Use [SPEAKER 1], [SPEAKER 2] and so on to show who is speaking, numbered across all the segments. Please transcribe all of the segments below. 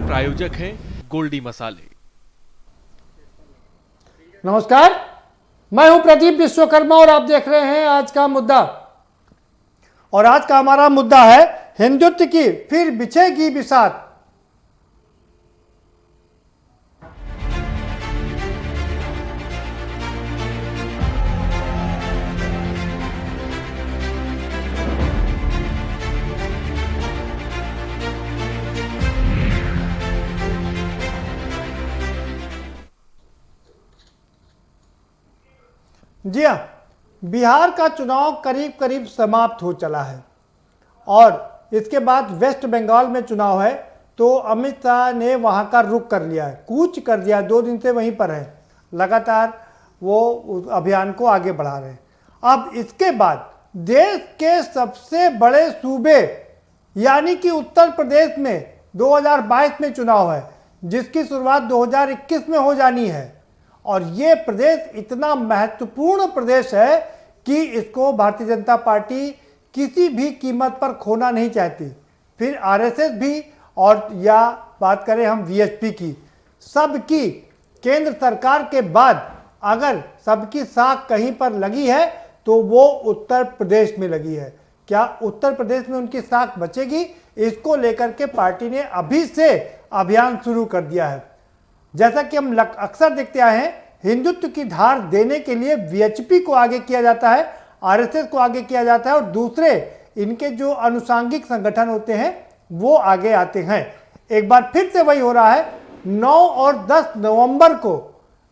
[SPEAKER 1] प्रायोजक हैं गोल्डी मसाले।
[SPEAKER 2] नमस्कार, मैं हूं प्रदीप विश्वकर्मा और आप देख रहे हैं आज का मुद्दा। और आज का हमारा मुद्दा है हिंदुत्व की फिर बिछेगी बिसात। जी हाँ, बिहार का चुनाव करीब करीब समाप्त हो चला है और इसके बाद वेस्ट बंगाल में चुनाव है। तो अमित शाह ने वहाँ का रुख कर लिया है, कूच कर दिया, 2 दिन से वहीं पर है, लगातार वो उस अभियान को आगे बढ़ा रहे हैं। अब इसके बाद देश के सबसे बड़े सूबे यानी कि उत्तर प्रदेश में 2022 में चुनाव है, जिसकी शुरुआत 2021 में हो जानी है। और ये प्रदेश इतना महत्वपूर्ण प्रदेश है कि इसको भारतीय जनता पार्टी किसी भी कीमत पर खोना नहीं चाहती। फिर आरएसएस भी, और या बात करें हम वीएचपी की, सबकी केंद्र सरकार के बाद अगर सबकी साख कहीं पर लगी है तो वो उत्तर प्रदेश में लगी है। क्या उत्तर प्रदेश में उनकी साख बचेगी? इसको लेकर के पार्टी ने अभी से अभियान शुरू कर दिया है। जैसा कि हम अक्सर देखते आए हैं, हिंदुत्व की धार देने के लिए वीएचपी को आगे किया जाता है, आरएसएस को आगे किया जाता है और दूसरे इनके जो अनुसांगिक संगठन होते हैं वो आगे आते हैं। एक बार फिर से वही हो रहा है। 9 और 10 नवंबर को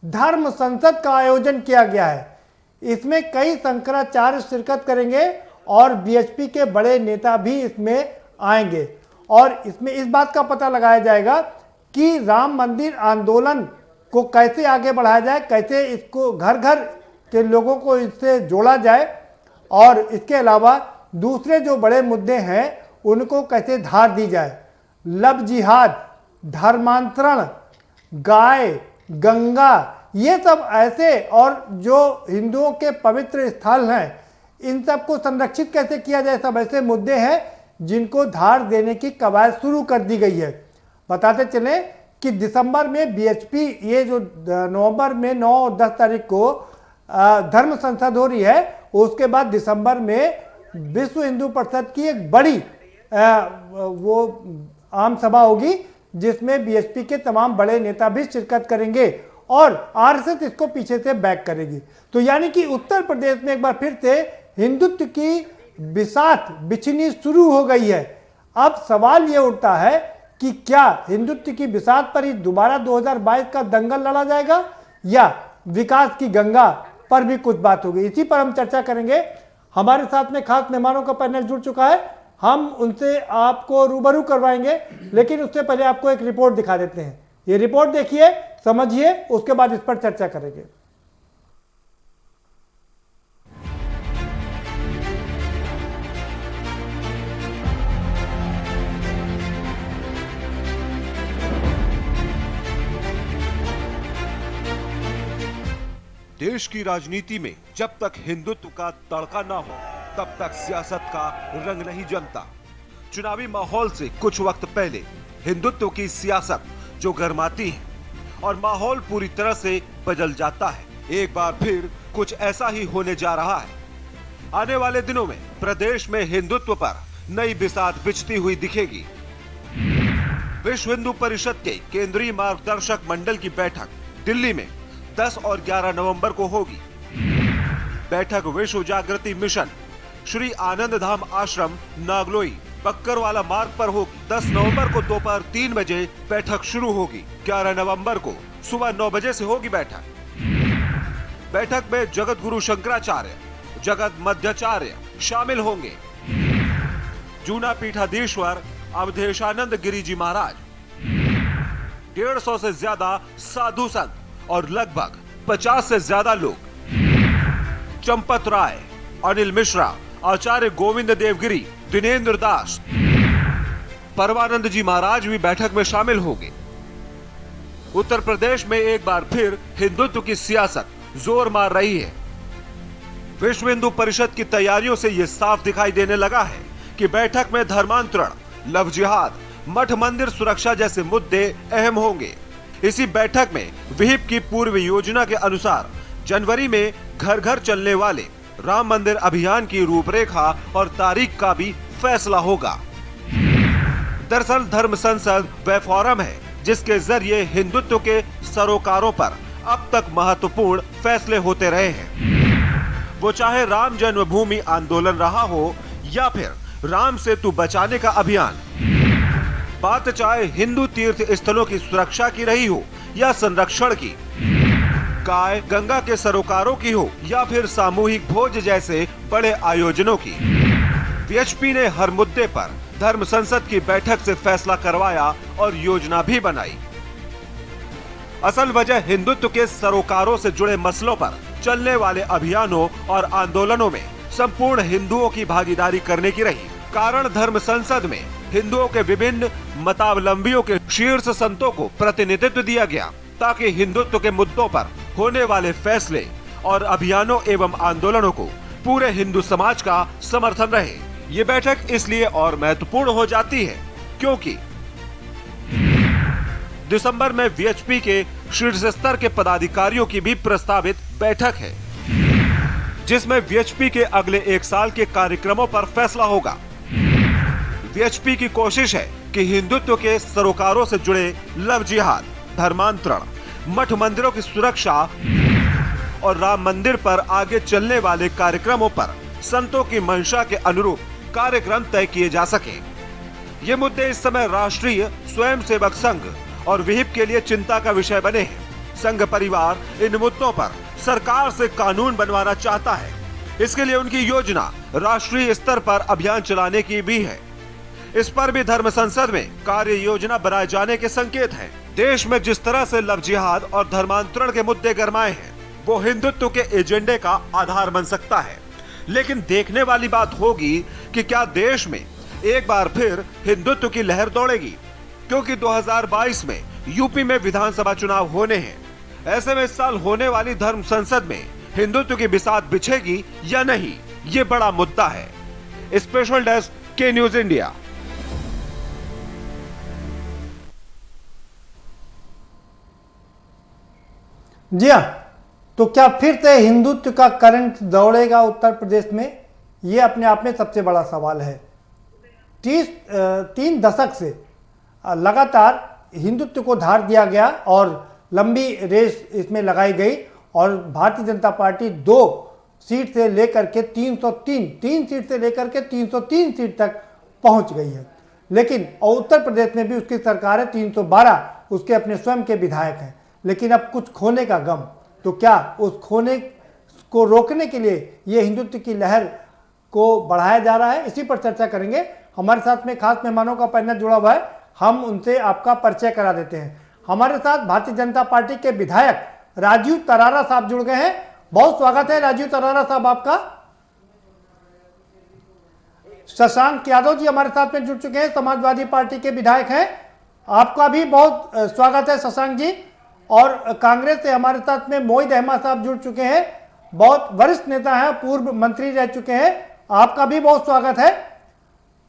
[SPEAKER 2] धर्म संसद का आयोजन किया गया है। इसमें कई शंकराचार्य शिरकत करेंगे और वीएचपी के बड़े नेता भी इसमें आएंगे और इसमें इस बात का पता लगाया जाएगा कि राम मंदिर आंदोलन को कैसे आगे बढ़ाया जाए, कैसे इसको घर घर के लोगों को इससे जोड़ा जाए और इसके अलावा दूसरे जो बड़े मुद्दे हैं उनको कैसे धार दी जाए। लव जिहाद, धर्मांतरण, गाय, गंगा, ये सब ऐसे और जो हिंदुओं के पवित्र स्थल हैं, इन सब को संरक्षित कैसे किया जाए, सब ऐसे मुद्दे हैं जिनको धार देने की कवायद शुरू कर दी गई है। बताते चले कि दिसंबर में बीएचपी, ये जो नवंबर में 9 और 10 तारीख को धर्म संसद हो रही है, उसके बाद दिसंबर में विश्व हिंदू परिषद की एक बड़ी वो आम सभा होगी जिसमें बीएचपी के तमाम बड़े नेता भी शिरकत करेंगे और आरएसएस इसको पीछे से बैक करेगी। तो यानी कि उत्तर प्रदेश में एक बार फिर से हिंदुत्व की बिसात बिछनी शुरू हो गई है। अब सवाल ये उठता है कि क्या हिंदुत्व की बिसात पर ही दोबारा 2022 का दंगल लड़ा जाएगा या विकास की गंगा पर भी कुछ बात होगी। इसी पर हम चर्चा करेंगे। हमारे साथ में खास मेहमानों का पैनल जुड़ चुका है, हम उनसे आपको रूबरू करवाएंगे, लेकिन उससे पहले आपको एक रिपोर्ट दिखा देते हैं। ये रिपोर्ट देखिए, समझिए, उसके बाद इस पर चर्चा करेंगे।
[SPEAKER 3] देश की राजनीति में जब तक हिंदुत्व का तड़का ना हो तब तक सियासत का रंग नहीं जमता। चुनावी माहौल से कुछ वक्त पहले हिंदुत्व की सियासत जो गर्माती है और माहौल पूरी तरह से बदल जाता है। एक बार फिर कुछ ऐसा ही होने जा रहा है। आने वाले दिनों में प्रदेश में हिंदुत्व पर नई बिसात बिछती हुई दिखेगी। विश्व हिंदू परिषद के केंद्रीय मार्गदर्शक मंडल की बैठक दिल्ली में 10 और 11 नवंबर को होगी। बैठक विश्व जागृति मिशन श्री आनंद धाम आश्रम नागलोई बक्करवाला मार्ग पर होगी। 10 नवंबर को दोपहर 3 बजे बैठक शुरू होगी। 11 नवंबर को सुबह 9 बजे से होगी बैठक। बैठक में जगत गुरु शंकराचार्य, जगत मध्याचार्य शामिल होंगे। जूना पीठाधीश्वर अवधेशानंद गिरी जी महाराज, 150 से ज्यादा साधु संत और लगभग 50 से ज्यादा लोग, चंपत राय, अनिल मिश्रा, आचार्य गोविंद देवगिरी, दिनेंद्र दास, परमानंद जी महाराज भी बैठक में शामिल होंगे। उत्तर प्रदेश में एक बार फिर हिंदुत्व की सियासत जोर मार रही है। विश्व हिंदू परिषद की तैयारियों से यह साफ दिखाई देने लगा है कि बैठक में धर्मांतरण, लव जिहाद, मठ मंदिर सुरक्षा जैसे मुद्दे अहम होंगे। इसी बैठक में विहिप की पूर्व योजना के अनुसार जनवरी में घर घर चलने वाले राम मंदिर अभियान की रूपरेखा और तारीख का भी फैसला होगा। दरअसल धर्म संसद वह फोरम है जिसके जरिए हिंदुत्व के सरोकारों पर अब तक महत्वपूर्ण फैसले होते रहे हैं। वो चाहे राम जन्मभूमि आंदोलन रहा हो या फिर राम सेतु बचाने का अभियान, बात चाहे हिंदू तीर्थ स्थलों की सुरक्षा की रही हो या संरक्षण की, गाय गंगा के सरोकारों की हो या फिर सामूहिक भोज जैसे बड़े आयोजनों की, वीएचपी ने हर मुद्दे पर धर्म संसद की बैठक से फैसला करवाया और योजना भी बनाई। असल वजह हिंदुत्व के सरोकारों से जुड़े मसलों पर चलने वाले अभियानों और आंदोलनों में संपूर्ण हिंदुओं की भागीदारी करने की रही। कारण धर्म संसद में हिंदुओं के विभिन्न मतावलंबियों के शीर्ष संतों को प्रतिनिधित्व दिया गया ताकि हिंदुत्व के मुद्दों पर होने वाले फैसले और अभियानों एवं आंदोलनों को पूरे हिंदू समाज का समर्थन रहे। ये बैठक इसलिए और महत्वपूर्ण हो जाती है क्योंकि दिसंबर में वीएचपी के शीर्ष स्तर के पदाधिकारियों की भी प्रस्तावित बैठक है जिसमें वीएचपी के अगले 1 साल के कार्यक्रमों पर फैसला होगा। वीएचपी की कोशिश है कि हिंदुत्व के सरोकारों से जुड़े लव जिहाद, धर्मांतरण, मठ मंदिरों की सुरक्षा और राम मंदिर पर आगे चलने वाले कार्यक्रमों पर संतों की मंशा के अनुरूप कार्यक्रम तय किए जा सके। ये मुद्दे इस समय राष्ट्रीय स्वयंसेवक संघ और विहिप के लिए चिंता का विषय बने हैं। संघ परिवार इन मुद्दों पर सरकार से कानून बनवाना चाहता है। इसके लिए उनकी योजना राष्ट्रीय स्तर पर अभियान चलाने की भी है। इस पर भी धर्म संसद में कार्य योजना बनाए जाने के संकेत हैं। देश में जिस तरह से लव जिहाद और धर्मांतरण के मुद्दे गरमाए हैं, वो हिंदुत्व के एजेंडे का आधार बन सकता है। लेकिन देखने वाली बात होगी कि क्या देश में एक बार फिर हिंदुत्व की लहर दौड़ेगी, क्योंकि 2022 में यूपी में विधानसभा चुनाव होने हैं। ऐसे में इस साल होने वाली धर्म संसद में हिंदुत्व की बिसात बिछेगी या नहीं, ये बड़ा मुद्दा है। स्पेशल डेस्क के न्यूज इंडिया।
[SPEAKER 2] जी हाँ, तो क्या फिर से हिंदुत्व का करंट दौड़ेगा उत्तर प्रदेश में? ये अपने आप में सबसे बड़ा सवाल है। 3 दशक से लगातार हिंदुत्व को धार दिया गया और लंबी रेस इसमें लगाई गई और भारतीय जनता पार्टी 2 सीट से लेकर के 3 सीट से लेकर के 303 सीट तक पहुंच गई है। लेकिन और उत्तर प्रदेश में भी उसकी सरकार है, 312 उसके अपने स्वयं के विधायक हैं। लेकिन अब कुछ खोने का गम, तो क्या उस खोने को रोकने के लिए ये हिंदुत्व की लहर को बढ़ाया जा रहा है? इसी पर चर्चा करेंगे। हमारे साथ में खास मेहमानों का पैनल जुड़ा हुआ है, हम उनसे आपका परिचय करा देते हैं। हमारे साथ भारतीय जनता पार्टी के विधायक राजीव तरारा साहब जुड़ गए हैं। बहुत स्वागत है राजीव तरारा साहब आपका। शशांक यादव जी हमारे साथ में जुड़ चुके हैं, समाजवादी पार्टी के विधायक हैं, आपका भी बहुत स्वागत है शशांक जी। और कांग्रेस से हमारे साथ में मोहित अहमद साहब जुड़ चुके हैं, बहुत वरिष्ठ नेता हैं, पूर्व मंत्री रह चुके हैं, आपका भी बहुत स्वागत है।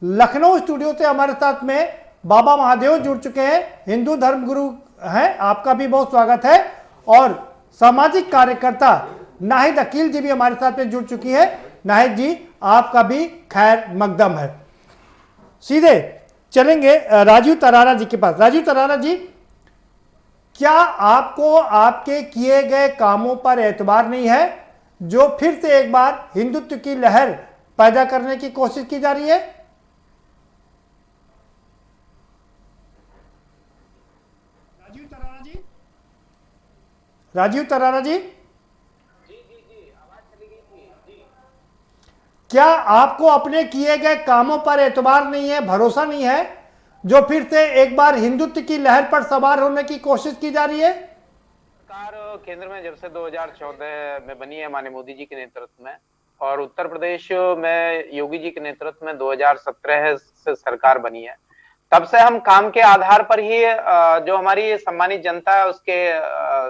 [SPEAKER 2] लखनऊ स्टूडियो से हमारे साथ में बाबा महादेव जुड़ चुके हैं, हिंदू धर्मगुरु हैं, आपका भी बहुत स्वागत है। और सामाजिक कार्यकर्ता नाहिद अकील जी भी हमारे साथ में जुड़ चुकी है। नाहिद जी आपका भी खैर मकदम है। सीधे चलेंगे राजीव तरारा जी के पास। राजीव तरारा जी, क्या आपको आपके किए गए कामों पर एतबार नहीं है जो फिर से एक बार हिंदुत्व की लहर पैदा करने की कोशिश की जा रही है? राजीव तरारा जी, आवाज चली गई थी। क्या आपको अपने किए गए कामों पर एतबार नहीं है, भरोसा नहीं है जो फिर से एक बार हिंदुत्व की लहर पर सवार होने की कोशिश की जा रही है?
[SPEAKER 4] सरकार केंद्र में जब से 2014 में बनी है माननीय मोदी जी के नेतृत्व में, और उत्तर प्रदेश में योगी जी के नेतृत्व में 2017 से सरकार बनी है, तब से हम काम के आधार पर ही जो हमारी सम्मानित जनता है उसके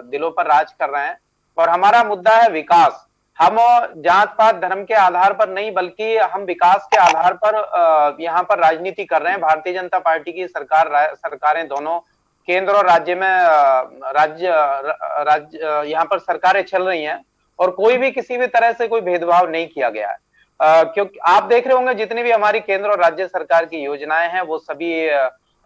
[SPEAKER 4] दिलों पर राज कर रहे हैं। और हमारा मुद्दा है विकास। हम जात पात धर्म के आधार पर नहीं बल्कि हम विकास के आधार पर यहाँ पर राजनीति कर रहे हैं। भारतीय जनता पार्टी की सरकारें दोनों केंद्र और राज्य में राज्य यहाँ पर सरकारें चल रही हैं और कोई भी किसी भी तरह से कोई भेदभाव नहीं किया गया है। क्योंकि आप देख रहे होंगे जितनी भी हमारी केंद्र और राज्य सरकार की योजनाएं हैं वो सभी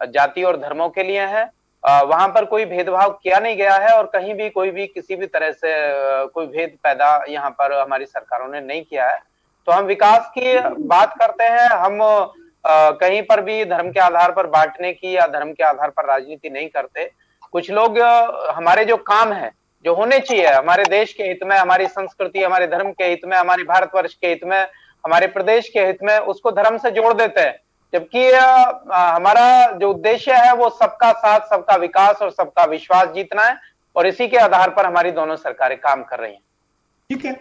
[SPEAKER 4] जाति और धर्मों के लिए हैं। वहां पर कोई भेदभाव किया नहीं गया है और कहीं भी कोई भी किसी भी तरह से कोई भेद पैदा यहाँ पर हमारी सरकारों ने नहीं किया है। तो हम विकास की बात करते हैं, हम कहीं पर भी धर्म के आधार पर बांटने की या धर्म के आधार पर राजनीति नहीं करते। कुछ लोग हमारे जो काम है जो होने चाहिए हमारे देश के हित में, हमारी संस्कृति, हमारे धर्म के हित में, हमारे भारतवर्ष के हित में, हमारे प्रदेश के हित में, उसको धर्म से जोड़ देते हैं, जबकि हमारा जो उद्देश्य है वो सबका साथ, सबका विकास और सबका विश्वास जीतना है और इसी के आधार पर हमारी दोनों सरकारें काम कर रही हैं।
[SPEAKER 2] ठीक है,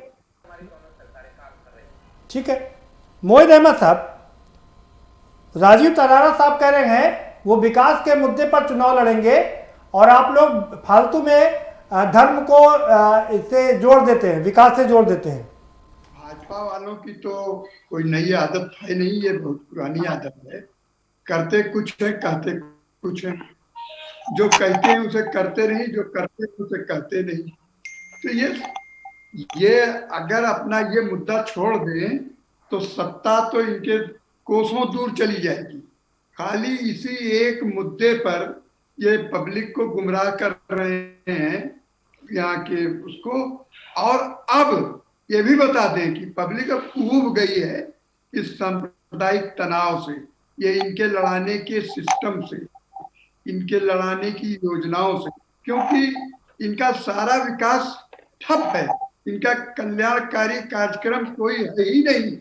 [SPEAKER 2] ठीक है। मोहित अहमद साहब, राजीव तरारा साहब कह रहे हैं वो विकास के मुद्दे पर चुनाव लड़ेंगे और आप लोग फालतू में धर्म को इससे जोड़ देते हैं, विकास से जोड़ देते हैं।
[SPEAKER 5] भाजपा वालों की तो कोई नई आदत है नहीं, ये बहुत पुरानी आदत है। करते कुछ है, कहते कुछ है। जो कहते हैं उसे करते नहीं, जो करते हैं उसे कहते नहीं। तो ये अगर अपना ये मुद्दा छोड़ दें तो सत्ता तो इनके कोसों दूर चली जाएगी। खाली इसी एक मुद्दे पर ये पब्लिक को गुमराह कर रहे हैं यहाँ के उसको। और अब ये भी बता दें कि पब्लिक अब ऊब गई है इस सांप्रदायिक तनाव से, ये इनके लड़ाने के सिस्टम से, इनके लड़ाने की योजनाओं से, क्योंकि इनका सारा विकास ठप है, इनका कल्याणकारी कार्यक्रम कोई है ही नहीं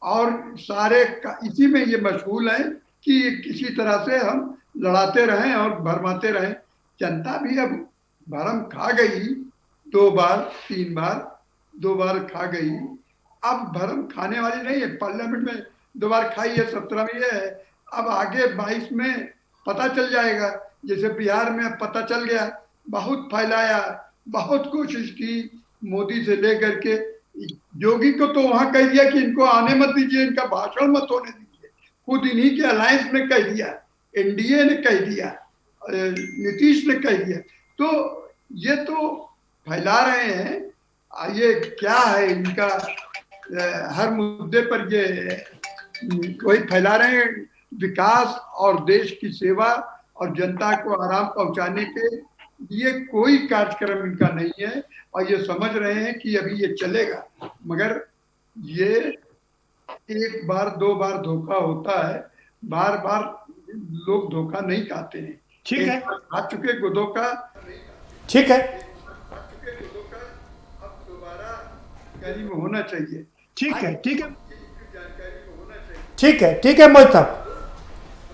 [SPEAKER 5] और सारे इसी में ये मशगूल हैं कि किसी तरह से हम लड़ाते रहें और भरमाते रहें। जनता भी अब भरम खा गई, 2 बार 3 बार 2 बार खा गई, अब भरम खाने वाली नहीं है। पार्लियामेंट में 2 बार खाई है, 17 में ये है, अब आगे 22 में पता चल जाएगा। जैसे बिहार में पता चल गया, बहुत फैलाया, बहुत कोशिश की मोदी से लेकर के योगी को तो वहां कह दिया कि इनको आने मत दीजिए, इनका भाषण मत होने दीजिए। खुद इन्हीं के अलायंस ने कह दिया, एनडीए ने कह दिया, नीतीश ने कह दिया। तो ये तो फैला रहे हैं। ये क्या है इनका, हर मुद्दे पर ये वही फैला रहे हैं, विकास और देश की सेवा और जनता को आराम पहुंचाने के लिए कोई कार्यक्रम इनका नहीं है। और ये समझ रहे हैं कि अभी ये चलेगा, मगर ये 1 बार 2 बार धोखा होता है, बार बार लोग धोखा नहीं खाते हैं।
[SPEAKER 2] ठीक है,
[SPEAKER 5] खा चुके को धोखा,
[SPEAKER 2] ठीक है,
[SPEAKER 5] अब दोबारा जानकारी में होना चाहिए।
[SPEAKER 2] ठीक है, ठीक है,
[SPEAKER 5] जानकारी में होना चाहिए।
[SPEAKER 2] ठीक है, ठीक है मोहित साहब,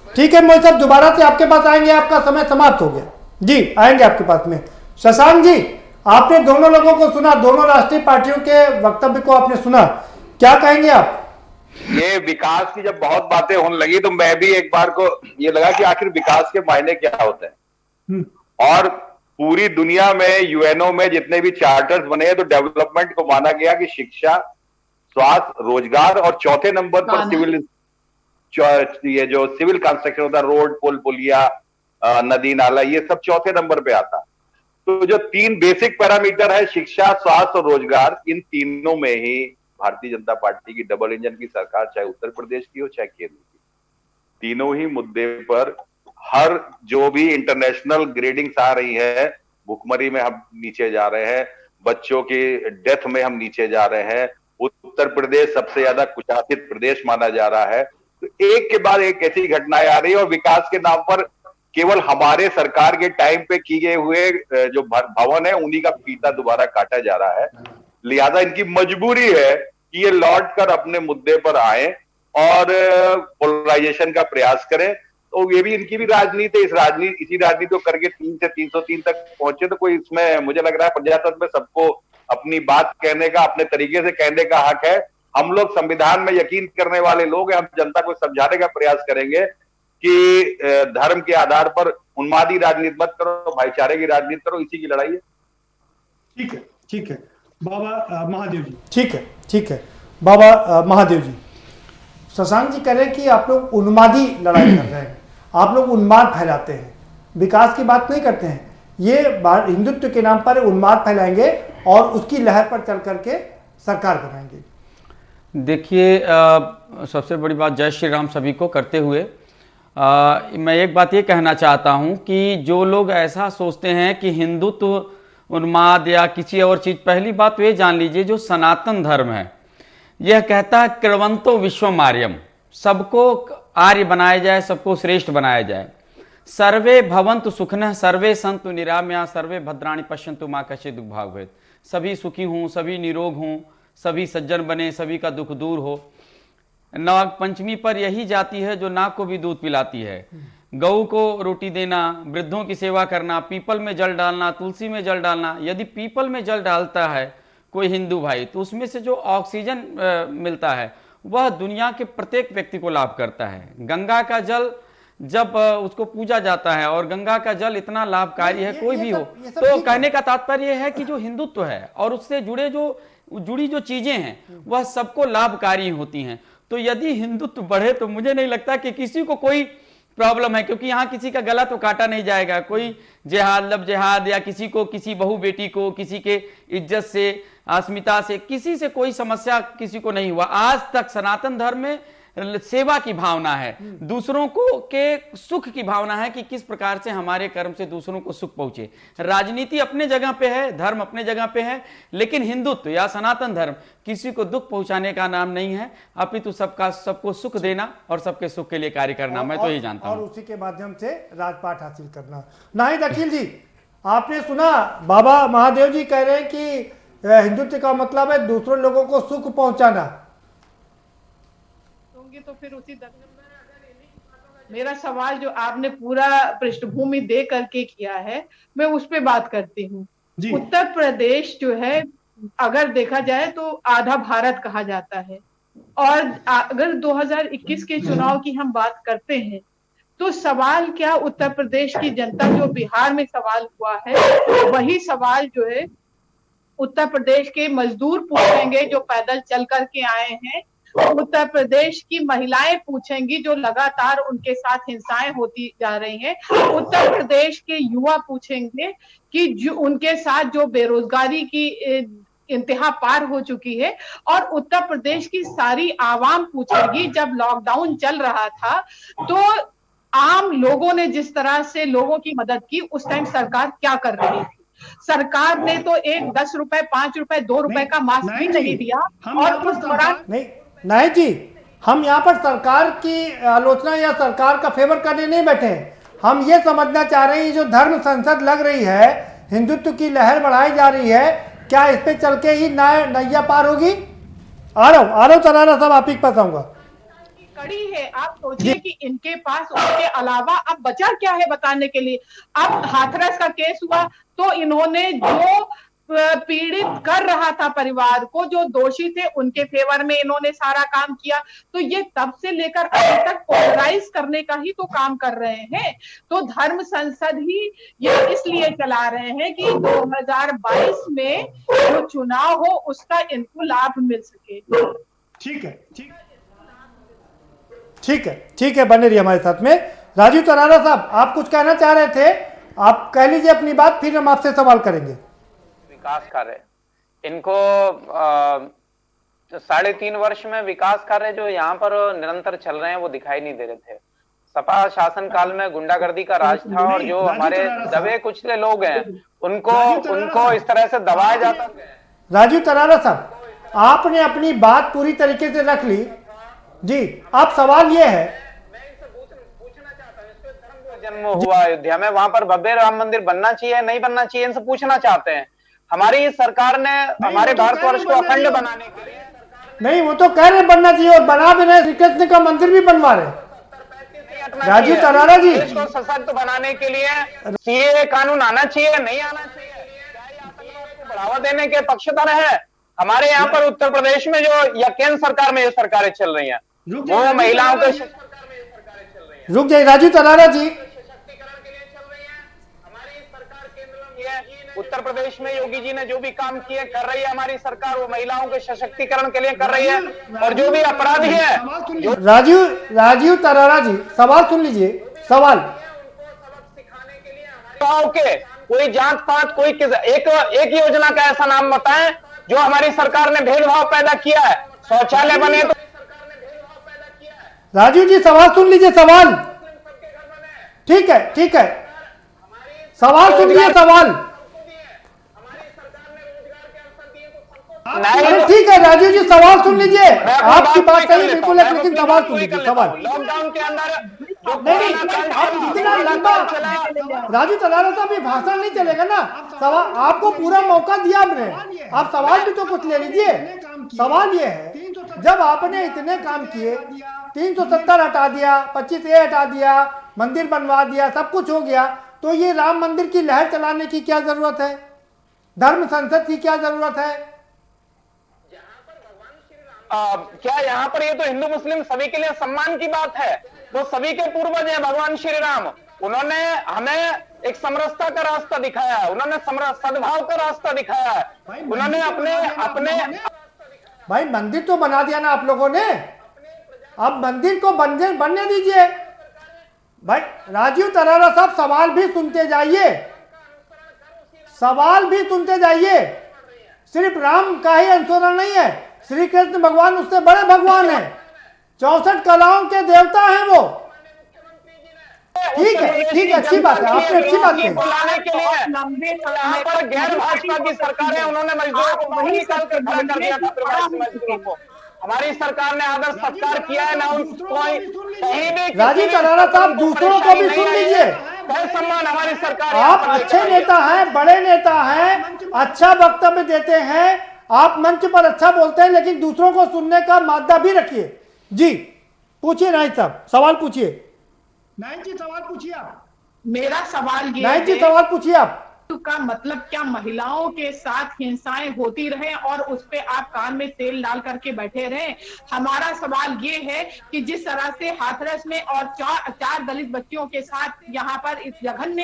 [SPEAKER 2] ठीक है मोहित साहब, दोबारा से आपके पास आएंगे, आपका समय समाप्त हो गया जी, आएंगे आपके पास में। शशांक जी, आपने दोनों लोगों को सुना, दोनों राष्ट्रीय पार्टियों के वक्तव्य को आपने सुना, क्या कहेंगे आप?
[SPEAKER 6] ये विकास की जब बहुत बातें होने लगी तो मैं भी एक बार को ये लगा कि आखिर विकास के मायने क्या होते हैं। और पूरी दुनिया में यूएनओ में जितने भी चार्टर्स बने हैं तो डेवलपमेंट को माना गया कि शिक्षा, स्वास्थ्य, रोजगार और चौथे नंबर पर सिविल, ये जो सिविल कंस्ट्रक्शन होता है, रोड, पुल, पुलिया, नदी नाला, ये सब चौथे नंबर पे आता। तो जो 3 बेसिक पैरामीटर है, शिक्षा, स्वास्थ्य और रोजगार, इन तीनों में ही भारतीय जनता पार्टी की डबल इंजन की सरकार, चाहे उत्तर प्रदेश की हो चाहे केंद्र की, तीनों ही मुद्दे पर हर जो भी इंटरनेशनल ग्रेडिंग्स आ रही है, भुखमरी में हम नीचे जा रहे हैं, बच्चों की डेथ में हम नीचे जा रहे हैं, उत्तर प्रदेश सबसे ज्यादा कुशासित प्रदेश माना जा रहा है। तो एक के बाद एक ऐसी घटनाएं आ रही है और विकास के नाम पर केवल हमारे सरकार के टाइम पे किए गए हुए जो भवन है उन्हीं का फीता दोबारा काटा जा रहा है। लिहाजा इनकी मजबूरी है कि ये लौट कर अपने मुद्दे पर आए और पोलराइजेशन का प्रयास करें। तो ये भी इनकी भी राजनीति, इसी राजनीति को करके 3 से 303 तक पहुंचे। तो कोई इसमें मुझे लग रहा है प्रजातंत्र में सबको अपनी बात कहने का, अपने तरीके से कहने का हक है। हम लोग संविधान में यकीन करने वाले लोग हैं, हम जनता को समझाने का प्रयास करेंगे कि धर्म के आधार पर उन्मादी राजनीति मत करो, भाईचारे की राजनीति करो, इसी की लड़ाई है।
[SPEAKER 2] ठीक है, ठीक है।
[SPEAKER 7] बाबा महादेव जी।
[SPEAKER 2] ठीक है बाबा महादेव जी, शशांक जी कह रहे हैं कि आप लोग उन्मादी लड़ाई कर रहे हैं, आप लोग उन्माद फैलाते हैं, विकास की बात नहीं करते हैं। ये हिंदुत्व के नाम पर उन्माद फैलाएंगे और उसकी लहर पर चल करके सरकार बनाएंगे।
[SPEAKER 8] देखिए, सबसे बड़ी बात जय श्री राम सभी को करते हुए मैं एक बात ये कहना चाहता हूँ कि जो लोग ऐसा सोचते हैं कि हिंदुत्व उन्माद या किसी और चीज़, पहली बात तो ये जान लीजिए जो सनातन धर्म है यह कहता है कृण्वन्तो विश्वम आर्यम, सबको आर्य बनाया जाए, सबको श्रेष्ठ बनाया जाए। सर्वे भवन्तु सुखिनः सर्वे सन्तु निरामया सर्वे भद्राणि पश्यन्तु मा कश्चित् दुःख भाग् भवेत्। सभी सुखी हों, सभी निरोग हों, सभी सज्जन बने, सभी का दुख दूर हो। नाग पंचमी पर यही जाती है जो नाग को भी दूध पिलाती है। गऊ को रोटी देना, वृद्धों की सेवा करना, पीपल में जल डालना, तुलसी में जल डालना। यदि पीपल में जल डालता है कोई हिंदू भाई तो उसमें से जो ऑक्सीजन मिलता है वह दुनिया के प्रत्येक व्यक्ति को लाभ करता है। गंगा का जल जब उसको पूजा जाता है और गंगा का जल इतना लाभकारी है, कोई भी हो, तो कहने का तात्पर्य है कि जो हिंदुत्व है और उससे जुड़ी जो चीजें हैं वह सबको लाभकारी होती हैं। तो यदि हिंदुत्व बढ़े तो मुझे नहीं लगता कि किसी को कोई प्रॉब्लम है, क्योंकि यहाँ किसी का गला तो काटा नहीं जाएगा। कोई जिहाद लब जिहाद या किसी को, किसी बहू बेटी को, किसी के इज्जत से, अस्मिता से, किसी से कोई समस्या किसी को नहीं हुआ। आज तक सनातन धर्म में सेवा की भावना है, दूसरों को के सुख की भावना है कि किस प्रकार से हमारे कर्म से दूसरों को सुख पहुंचे। राजनीति अपने जगह पे है, धर्म अपने जगह पे है, लेकिन हिंदुत्व या सनातन धर्म किसी को दुख पहुंचाने का नाम नहीं है, अपितु सबको सुख देना और सबके सुख के लिए कार्य करना। मैं तो ये जानता हूं,
[SPEAKER 2] और उसी के माध्यम से राजपाट हासिल करना। नाहिद अकील जी, आपने सुना बाबा महादेव जी कह रहे हैं कि हिंदुत्व का मतलब है दूसरों लोगों को सुख पहुंचाना।
[SPEAKER 9] तो फिर उसी मेरा सवाल जो आपने पूरा पृष्ठभूमि दे करके किया है, मैं उस पे बात करती हूँ। उत्तर प्रदेश जो है अगर देखा जाए तो आधा भारत कहा जाता है, और अगर 2021 के चुनाव की हम बात करते हैं तो सवाल क्या, उत्तर प्रदेश की जनता जो बिहार में सवाल हुआ है वही सवाल जो है उत्तर प्रदेश के मजदूर पूछेंगे जो पैदल चल करके आए हैं, उत्तर प्रदेश की महिलाएं पूछेंगी जो लगातार उनके साथ हिंसाएं होती जा रही हैं, उत्तर प्रदेश के युवा पूछेंगे कि जो उनके साथ जो बेरोजगारी की इंतहा पार हो चुकी है, और उत्तर प्रदेश की सारी आवाम पूछेगी जब लॉकडाउन चल रहा था तो आम लोगों ने जिस तरह से लोगों की मदद की उस टाइम सरकार क्या कर रही थी। सरकार ने तो एक 10 रुपए, 5 रुपए, 2 रुपए का मास्क भी नहीं दिया। और उस दौरान
[SPEAKER 2] नहीं जी, हम यहाँ पर सरकार की आलोचना या सरकार का फेवर करने नहीं बैठे हैं। हम ये समझना चाह रहे हैं जो धर्म संसद लग रही है, हिंदुत्व की लहर बढ़ाई जा रही है, क्या इस पे चल के ही नैया पार होगी? आ रहा हूँ तरारा साहब, आप ही के पास आऊंगा।
[SPEAKER 9] कड़ी है, आप सोचिए कि इनके पास उसके अलावा अब बचा क्या है बताने के लिए। अब हाथरस का केस हुआ तो इन्होंने जो पीड़ित कर रहा था परिवार को, जो दोषी थे उनके फेवर में इन्होंने सारा काम किया। तो ये तब से लेकर अभी तक पोलराइज करने का ही तो काम कर रहे हैं। तो धर्म संसद ही ये इसलिए चला रहे हैं कि 2022 में जो चुनाव हो उसका इनको लाभ मिल सके।
[SPEAKER 2] ठीक है, बने रहिए हमारे साथ में। राजू तरारा साहब, आप कुछ कहना चाह रहे थे, आप कह लीजिए अपनी बात, फिर हम आपसे सवाल करेंगे।
[SPEAKER 4] विकास कार्य इनको 3.5 वर्ष में विकास कार्य जो यहाँ पर निरंतर चल रहे हैं वो दिखाई नहीं दे रहे थे। सपा शासन काल में गुंडागर्दी का राज था और जो हमारे दबे कुचले लोग हैं उनको इस तरह से दबाया जाता था।
[SPEAKER 2] राजू तरारा साहब, आपने अपनी बात पूरी तरीके से रख ली जी। अब सवाल ये है,
[SPEAKER 4] मैं इनसे पूछना चाहता हूँ, इसको धर्म जन्म हुआ अयोध्या में, वहां पर भव्य राम मंदिर बनना चाहिए नहीं बनना चाहिए, इनसे पूछना चाहते हैं। हमारी सरकार ने हमारे भारतवर्ष को अखंड बनाने के लिए
[SPEAKER 2] नहीं, वो तो कह रहे बनना चाहिए और बना भी रहे, श्री कृष्ण का मंदिर भी बनवा रहे। राजू तरारा जी,
[SPEAKER 4] इसको सशक्त बनाने के लिए सीए कानून आना चाहिए नहीं आना चाहिए, आतंकवाद को बढ़ावा देने के पक्षधर है। हमारे यहाँ पर उत्तर प्रदेश में जो या केंद्र सरकार में जो सरकारें चल रही हैं वो महिलाओं के सरकार में जो सरकारें चल रही हैं,
[SPEAKER 2] रुक जाइए राजू तरारा जी,
[SPEAKER 4] सशक्तिकरण के लिए चल रही है। हमारी सरकार केंद्र में उत्तर प्रदेश में योगी जी ने जो भी काम किए कर रही है हमारी सरकार, वो महिलाओं के सशक्तिकरण के लिए कर रही है। और जो भी अपराधी है, जो
[SPEAKER 2] राजीव तरारा जी, सवाल सुन लीजिए। सवाल
[SPEAKER 4] के कोई जात पात, कोई एक योजना का ऐसा नाम बताएं जो हमारी सरकार ने भेदभाव पैदा किया है। शौचालय बने तो
[SPEAKER 2] राजीव जी सवाल सुन लीजिए। सवाल ठीक है, ठीक है, सवाल सुन लीजिए। सवाल अरे ठीक है राजीव जी, सवाल सुन लीजिए। आपकी बात सही बिल्कुल है, लेकिन सवाल सुन लीजिए। सवाल
[SPEAKER 4] लॉकडाउन के अंदर
[SPEAKER 2] नहीं, आप इतना लंबा राजू तलारा साहब, ये भाषण नहीं चलेगा ना। सवाल आपको पूरा मौका दिया हमने, आप सवाल भी तो कुछ ले लीजिए। सवाल ये है, जब आपने इतने काम किए, 370 हटा दिया, 25A हटा दिया, मंदिर बनवा दिया, सब कुछ हो गया, तो ये राम मंदिर की लहर चलाने की क्या जरूरत है? धर्म संसद की क्या जरूरत है?
[SPEAKER 4] क्या यहाँ पर ये तो हिंदू मुस्लिम सभी के लिए सम्मान की बात है। वो सभी के पूर्वज हैं भगवान श्री राम। उन्होंने हमें एक समरसता का रास्ता दिखाया है, उन्होंने सद्भाव का रास्ता दिखाया है। उन्होंने अपने
[SPEAKER 2] भाई मंदिर तो बना दिया ना आप लोगों ने, अब मंदिर को बनने दीजिए। भाई राजीव तरारा साहब, सवाल भी सुनते जाइए, सवाल भी सुनते जाइए। सिर्फ राम का ही अनुसरण नहीं है, श्री कृष्ण भगवान उससे बड़े भगवान हैं, 64 कलाओं के देवता हैं वो। ठीक है, ठीक है, अच्छी बात है, आपने अच्छी बात की।
[SPEAKER 4] बुलाने के लिए यहाँ पर गैर भाजपा की सरकार है, उन्होंने मजदूरों को बाहर निकाल कर खड़ा कर दिया था। प्रवासी मजदूरों को हमारी सरकार ने आदर सत्कार किया है ना, उनको कहीं भी।
[SPEAKER 2] राजीव तरारा साहब, दूसरों को भी सुन लीजिए।
[SPEAKER 4] सम्मान हमारी सरकार,
[SPEAKER 2] आप अच्छे नेता हैं, बड़े नेता हैं, अच्छा वक्तव्य देते हैं, आप मंच पर अच्छा बोलते हैं, लेकिन दूसरों को सुनने का मादा भी रखिए। जी पूछिए नाइक साहब, सवाल पूछिए।
[SPEAKER 7] नाइक जी सवाल पूछिए आप।
[SPEAKER 9] मेरा सवाल ये
[SPEAKER 2] नाइक जी सवाल पूछिए आप।
[SPEAKER 9] का मतलब क्या महिलाओं के साथ हिंसाएं होती रहे और उस पे आप कान में तेल डाल करके बैठे रहे? हमारा सवाल ये है कि जिस तरह से हाथरस में और चार दलित बच्चियों के साथ यहाँ पर इस जघन्य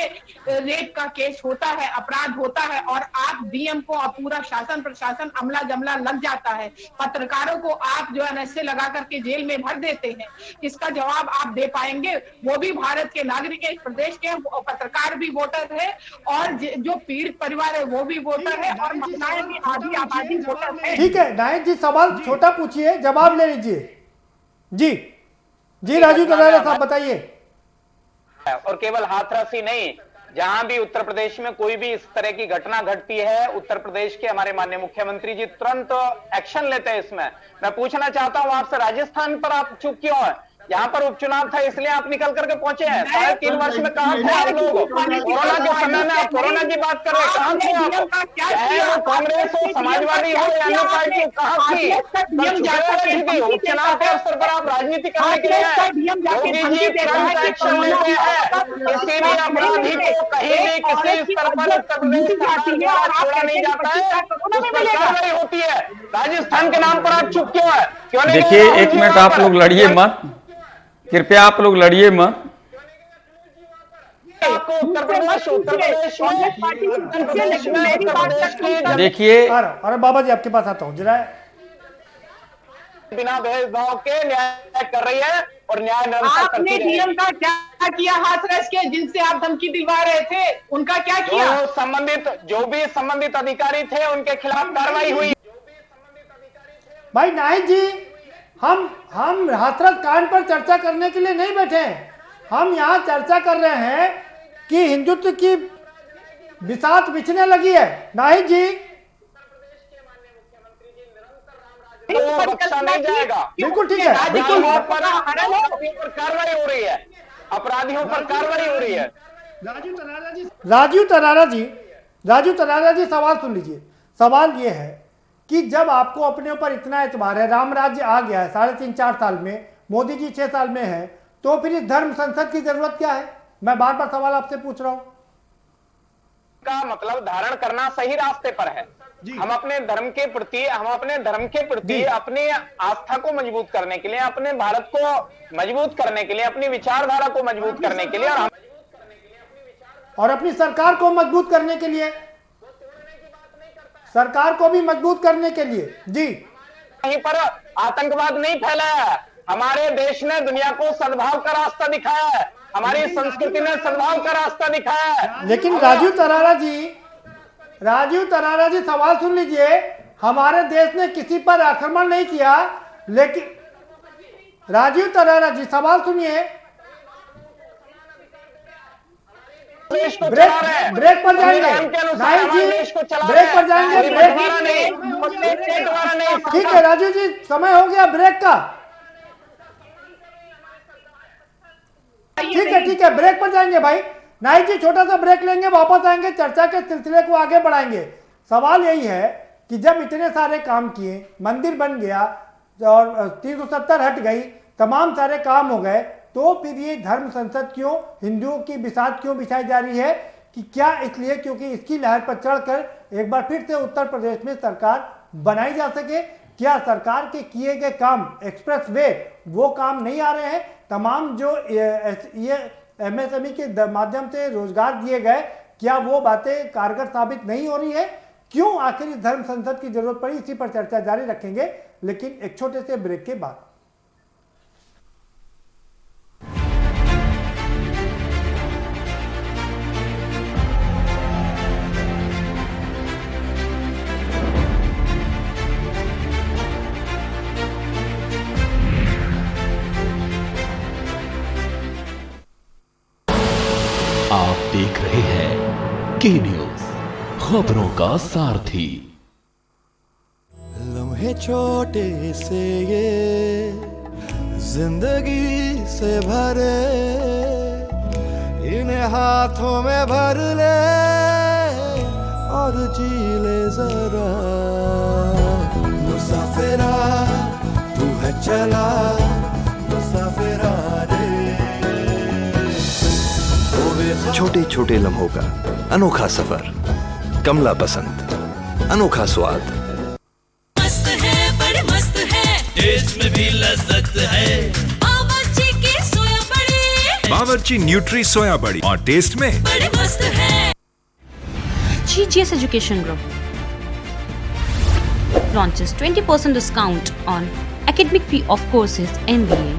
[SPEAKER 9] रेप का केस होता है, अपराध होता है, और आप डीएम को और पूरा शासन प्रशासन अमला जमला लग जाता है, पत्रकारों को आप जो है नशे लगा करके जेल में भर देते हैं, इसका जवाब आप दे पाएंगे? वो भी भारत के नागरिक है, इस प्रदेश के, पत्रकार भी वोटर है, और जो पीड़ित परिवार है वो भी वोटर है, और महिलाएं भी आधी आबादी वोटर है।
[SPEAKER 2] ठीक है नायक जी, सवाल छोटा पूछिए, जवाब ले लीजिए। जी जी राजू तलारा साहब बताइए।
[SPEAKER 4] और केवल हाथरस ही नहीं, जहां भी उत्तर प्रदेश में कोई भी इस तरह की घटना घटती है, उत्तर प्रदेश के हमारे माननीय मुख्यमंत्री जी तुरंत एक्शन लेते हैं इसमें। मैं पूछना चाहता हूं आपसे, राजस्थान पर आप चुप क्यों है? यहाँ पर उपचुनाव था इसलिए आप निकल करके पहुंचे हैं। 3.5 वर्ष में कहाँ थे आप लोग? कोरोना के समय में आप कोरोना की बात कर रहे हैं, कहाँ थे आप? चाहे वो कांग्रेस हो, समाजवादी हो या अन्य पार्टी, कहाँ थी? उपचुनाव के अवसर पर आप राजनीति करने के लिए योगी जी तुरंत एक्शन लेते हैं। किसी भी अपराधी को कहीं भी किसी स्तर पर उत्तर प्रदेश छोड़ा नहीं जाता है, उस पर कार्रवाई होती है। राजस्थान के नाम पर आप चुप क्यों है? क्यों नहीं?
[SPEAKER 8] देखिए एक मिनट, आप लोग लड़िए मत, कृपया आप लोग लड़िए मत। देखिए
[SPEAKER 2] अरे बाबा जी आपके पास आता हूँ जरा।
[SPEAKER 4] बिना भेदभाव के न्याय कर रही है और न्याय
[SPEAKER 9] आपने डीएम का क्या किया? हाथरस के जिनसे आप धमकी दिलवा रहे थे उनका क्या किया?
[SPEAKER 4] जो भी संबंधित अधिकारी थे उनके खिलाफ कार्रवाई हुई।
[SPEAKER 2] भाई नाइक जी, हम हाथरस कांड पर चर्चा करने के लिए नहीं बैठे हैं, हम यहाँ चर्चा कर रहे हैं कि हिंदुत्व की बिसात बिछने लगी है। नाइक जी
[SPEAKER 4] बख्शा नहीं जाएगा।
[SPEAKER 2] बिल्कुल ठीक है, बिल्कुल
[SPEAKER 4] कार्रवाई हो रही है, अपराधियों पर कार्रवाई हो रही है।
[SPEAKER 2] राजू तरारा जी सवाल सुन लीजिए। सवाल ये है कि जब आपको अपने ऊपर इतना एतबार है, राम राज्य आ गया है 3.5-4 साल में, मोदी जी 6 साल में है, तो फिर इस धर्म संसद की जरूरत क्या है? मैं बार बार सवाल आपसे पूछ रहा हूं।
[SPEAKER 4] का मतलब धारण करना सही रास्ते पर है। हम अपने धर्म के प्रति अपनी आस्था को मजबूत करने के लिए, अपने भारत को मजबूत करने के लिए, अपनी विचारधारा को मजबूत करने के लिए, और
[SPEAKER 2] अपनी सरकार को मजबूत करने के लिए सरकार को भी मजबूत करने के लिए। जी,
[SPEAKER 4] कहीं पर आतंकवाद नहीं फैलाया है। हमारे देश ने दुनिया को सद्भाव का रास्ता दिखाया है, हमारी संस्कृति ने सद्भाव का रास्ता दिखाया है।
[SPEAKER 2] लेकिन राजीव तरारा जी सवाल सुन लीजिए, हमारे देश ने किसी पर आक्रमण नहीं किया, लेकिन राजीव तरारा जी सवाल सुनिए। ब्रेक पर जाएंगे, नहीं जी, ब्रेक पर जाएंगे, ठीक है राजू जी, समय हो गया ब्रेक का। ठीक है, ब्रेक पर जाएंगे भाई। नाइक जी छोटा सा ब्रेक लेंगे, वापस आएंगे, चर्चा के सिलसिले को आगे बढ़ाएंगे। सवाल यही है कि जब इतने सारे काम किए, मंदिर बन गया और 370 हट गई, तमाम सारे काम हो गए, तो फिर ये धर्म संसद क्यों, हिंदुओं की बिसात क्यों बिछाई जा रही है? कि क्या इसलिए क्योंकि इसकी लहर पर चढ़कर एक बार फिर से उत्तर प्रदेश में सरकार बनाई जा सके? क्या सरकार के किए गए काम, एक्सप्रेस वे, वो काम नहीं आ रहे हैं? तमाम जो ये एमएसएमई के माध्यम से रोजगार दिए गए, क्या वो बातें कारगर साबित नहीं हो रही है? क्यों आखिर इस धर्म संसद की जरूरत पड़ी? इसी पर चर्चा जारी रखेंगे, लेकिन एक छोटे से ब्रेक के बाद।
[SPEAKER 10] आप देख रहे हैं के न्यूज, खबरों का सारथी।
[SPEAKER 11] लम्हे छोटे से ये जिंदगी से भरे, इन्हें हाथों में भर ले और जी ले जरा। मुसाफिरा तू है चला, मुसाफिरा रे।
[SPEAKER 12] छोटे छोटे लम्हों का अनोखा सफर, कमला पसंद, अनोखा स्वाद।
[SPEAKER 13] मस्त है, बड़े मस्त है, टेस्ट में भी लज्जत है। बावर्ची की सोया बड़ी,
[SPEAKER 14] बावर्ची न्यूट्री सोया बड़ी, और टेस्ट में
[SPEAKER 13] बड़े मस्त है।
[SPEAKER 15] GGS Education Group launches 20% discount on academic fee of courses MBA,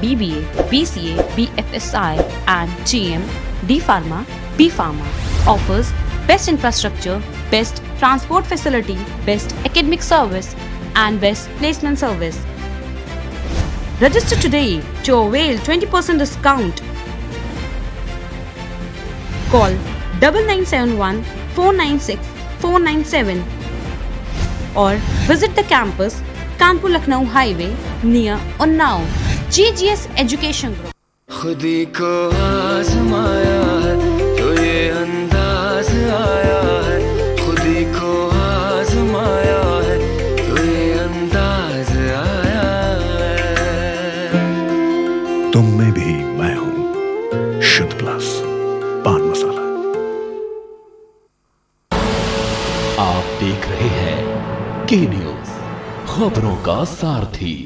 [SPEAKER 15] BBA, BCA, BFSI and GM, D Pharma, B Pharma. Offers best infrastructure, best transport facility, best academic service and best placement service. Register today to avail 20% discount. Call 9971 496 497 or visit the campus Kanpur Lucknow Highway near Unnao. GGS Education Group.
[SPEAKER 11] खुदी को आजमाया है तो ये अंदाज आया है, खुदी को आजमाया है तो ये अंदाज आया है।
[SPEAKER 12] तुम में भी मैं हूं, शुद्ध प्लस पान मसाला।
[SPEAKER 10] आप देख रहे हैं के न्यूज, खबरों का सारथी।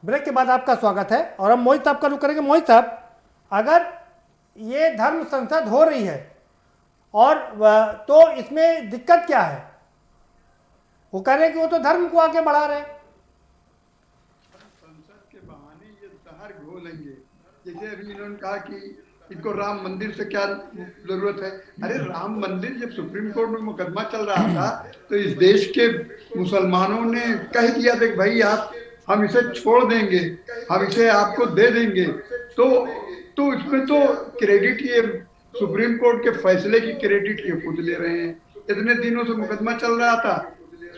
[SPEAKER 2] ब्रेक के बाद आपका स्वागत है और हम मोहित साहब का रुख करेंगे। मोहित साहब, अगर ये धर्म संसद हो रही है और तो इसमें दिक्कत क्या है? वो कह रहे हैं कि वो तो धर्म को आगे बढ़ा रहे हैं।
[SPEAKER 5] संसद के बहाने ये जहर घोलेंगे। जैसे अभी इन्होंने कहा कि इनको राम मंदिर से क्या जरूरत है? अरे राम मंदिर जब सुप्रीम कोर्ट में मुकदमा चल रहा था तो इस देश के मुसलमानों ने कह दिया था कि भाई आप, हम इसे छोड़ देंगे, हम इसे आपको दे देंगे। तो इसमें तो क्रेडिट ये सुप्रीम कोर्ट के फैसले की क्रेडिट ये खुद ले रहे हैं। इतने दिनों से मुकदमा चल रहा था,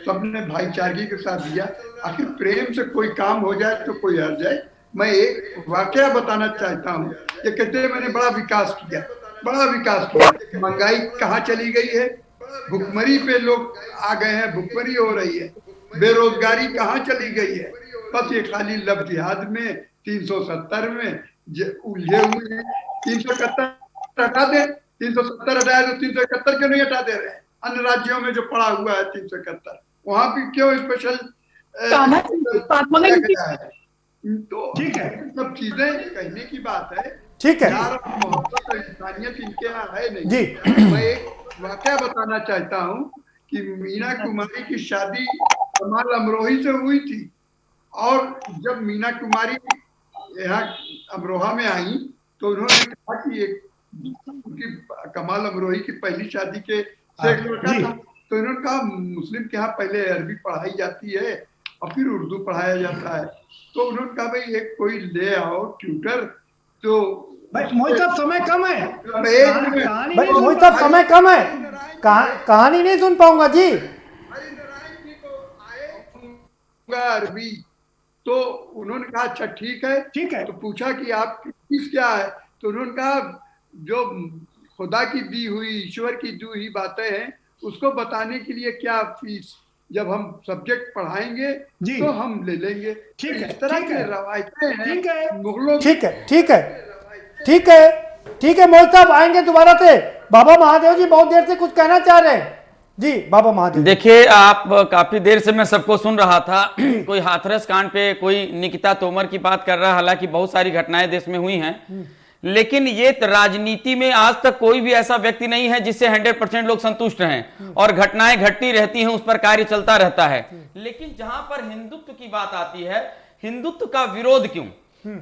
[SPEAKER 5] सबने भाईचारगी के साथ दिया। आखिर प्रेम से कोई काम हो जाए तो कोई हार जाए। मैं एक वाकया बताना चाहता हूँ। ये कहते हैं मैंने बड़ा विकास किया, बड़ा विकास किया। महंगाई कहाँ चली गई है? भुखमरी पे लोग आ गए हैं, भुखमरी हो रही है। बेरोजगारी कहाँ चली गई है? बस ये खाली लफ्जियात में 370 में उलझे हुए हैं। 371 हटा दें, 370 हटाए तो 371 क्यों नहीं हटा दे रहे हैं? अन्य राज्यों में जो पड़ा हुआ है 371, वहां भी क्यों स्पेशल तो
[SPEAKER 7] ठीक है,
[SPEAKER 5] सब चीजें कहने की बात है।
[SPEAKER 2] ठीक है,
[SPEAKER 5] यार मोहब्बत और इंसानियत इनके यहाँ है नहीं
[SPEAKER 2] जी।
[SPEAKER 5] मैं एक वाकया बताना चाहता हूँ कि मीना कुमारी की शादी कमाल अमरोही से हुई थी, और जब मीना कुमारी यहाँ अमरोहा में आई तो उन्होंने कहा कि एक उनकी कमाल अमरोही की पहली शादी के से एक लड़का था, तो उन्होंने कहा मुस्लिम के यहाँ पहले अरबी पढ़ाई जाती है और फिर उर्दू पढ़ाया जाता है, तो उन्होंने कहा भाई एक कोई ले आओ ट्यूटर। तो
[SPEAKER 7] भाई मोहित साहब समय कम है,
[SPEAKER 2] भाई मोहित साहब समय कम है, कहानी नहीं सुन पाऊंगा जी।
[SPEAKER 5] अरबी तो उन्होंने कहा अच्छा ठीक है। तो पूछा कि आप फीस क्या है, तो उन्होंने कहा जो खुदा की दी हुई, ईश्वर की दी हुई बातें हैं उसको बताने के लिए क्या फीस, जब हम सब्जेक्ट पढ़ाएंगे तो हम ले लेंगे।
[SPEAKER 7] ठीक है,
[SPEAKER 5] इस तरह की रवायतें हैं मुगलों।
[SPEAKER 2] ठीक है, ठीक है, ठीक है, ठीक है। मोहित साहब आएंगे दोबारा से। बाबा महादेव जी बहुत देर से कुछ कहना चाह रहे हैं जी। बाबा महादेव,
[SPEAKER 8] देखिए आप काफी देर से मैं सबको सुन रहा था कोई हाथरस कांड पे, कोई निकिता तोमर की बात कर रहा है। हालांकि बहुत सारी घटनाएं देश में हुई हैं, लेकिन ये राजनीति में आज तक कोई भी ऐसा व्यक्ति नहीं है जिससे 100% लोग संतुष्ट हैं, और घटनाएं घटती रहती हैं, उस पर कार्य चलता रहता है। लेकिन जहां पर हिंदुत्व की बात आती है, हिंदुत्व का विरोध क्यों?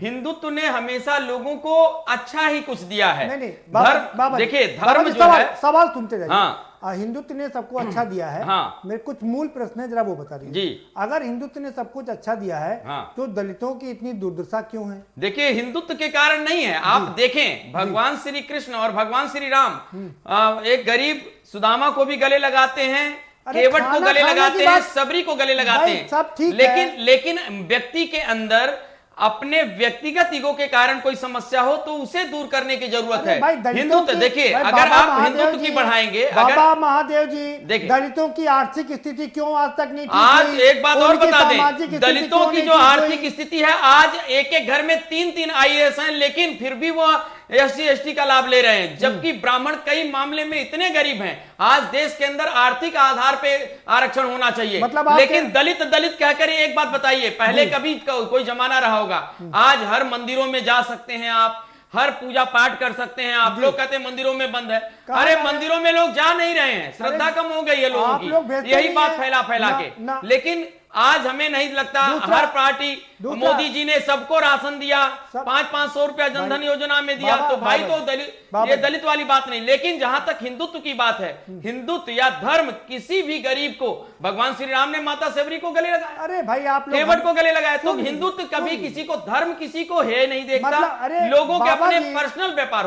[SPEAKER 8] हिंदुत्व ने हमेशा लोगों को अच्छा ही कुछ दिया है। देखिए धर्म जो है,
[SPEAKER 2] सवाल सुनते जाइए।
[SPEAKER 8] हाँ,
[SPEAKER 2] हिंदुत्व ने सबको अच्छा दिया है।
[SPEAKER 8] हाँ,
[SPEAKER 2] मेरे कुछ मूल प्रश्न है, जरा वो बता दीजिए जी। अगर हिंदुत्व ने सब कुछ अच्छा दिया है, हाँ, तो दलितों की इतनी दुर्दशा क्यों है?
[SPEAKER 8] देखिए हिंदुत्व के कारण नहीं है। आप देखें भगवान श्री कृष्ण और भगवान श्री राम एक गरीब सुदामा को भी गले लगाते हैं, केवट को गले लगाते हैं, सबरी को गले लगाते हैं,
[SPEAKER 2] सब ठीक
[SPEAKER 8] लेकिन व्यक्ति के अंदर अपने व्यक्तिगत ईगो के कारण कोई समस्या हो तो उसे दूर करने की जरूरत है। हिंदुत्व देखिए, अगर आप हिंदुत्व की बढ़ाएंगे,
[SPEAKER 2] बाबा महादेव जी, दलितों की आर्थिक स्थिति क्यों आज तक नहीं ठीक हुई?
[SPEAKER 8] आज एक बात और बता दें, दलितों की जो आर्थिक स्थिति है, आज एक एक घर में 3-3 IAS हैं, लेकिन फिर भी वो SC/ST का लाभ ले रहे हैं, जबकि ब्राह्मण कई मामले में इतने गरीब हैं। आज देश के अंदर आर्थिक आधार पे आरक्षण होना चाहिए, लेकिन दलित कहकर एक बात बताइए, पहले कभी कोई जमाना रहा होगा? आज हर मंदिरों में जा सकते हैं आप, हर पूजा पाठ कर सकते हैं आप। लोग कहते हैं मंदिरों में बंद है, अरे मंदिरों में लोग जा नहीं रहे हैं, श्रद्धा कम हो गई है लोगों की, यही बात फैला के। लेकिन आज हमें नहीं लगता, हर पार्टी, मोदी जी ने सबको राशन दिया, 500-500 रुपया जनधन योजना में दिया, तो भाई तो ये दलित वाली बात नहीं। लेकिन जहां तक हिंदुत्व की बात है, हिंदुत्व या धर्म किसी भी गरीब को, भगवान श्री राम ने माता सबरी को गले लगाया,
[SPEAKER 2] अरे भाई आप
[SPEAKER 8] केवट को गले लगाया, तो हिंदुत्व कभी किसी को, धर्म किसी को है नहीं देखता। लोगों के अपने पर्सनल व्यवहार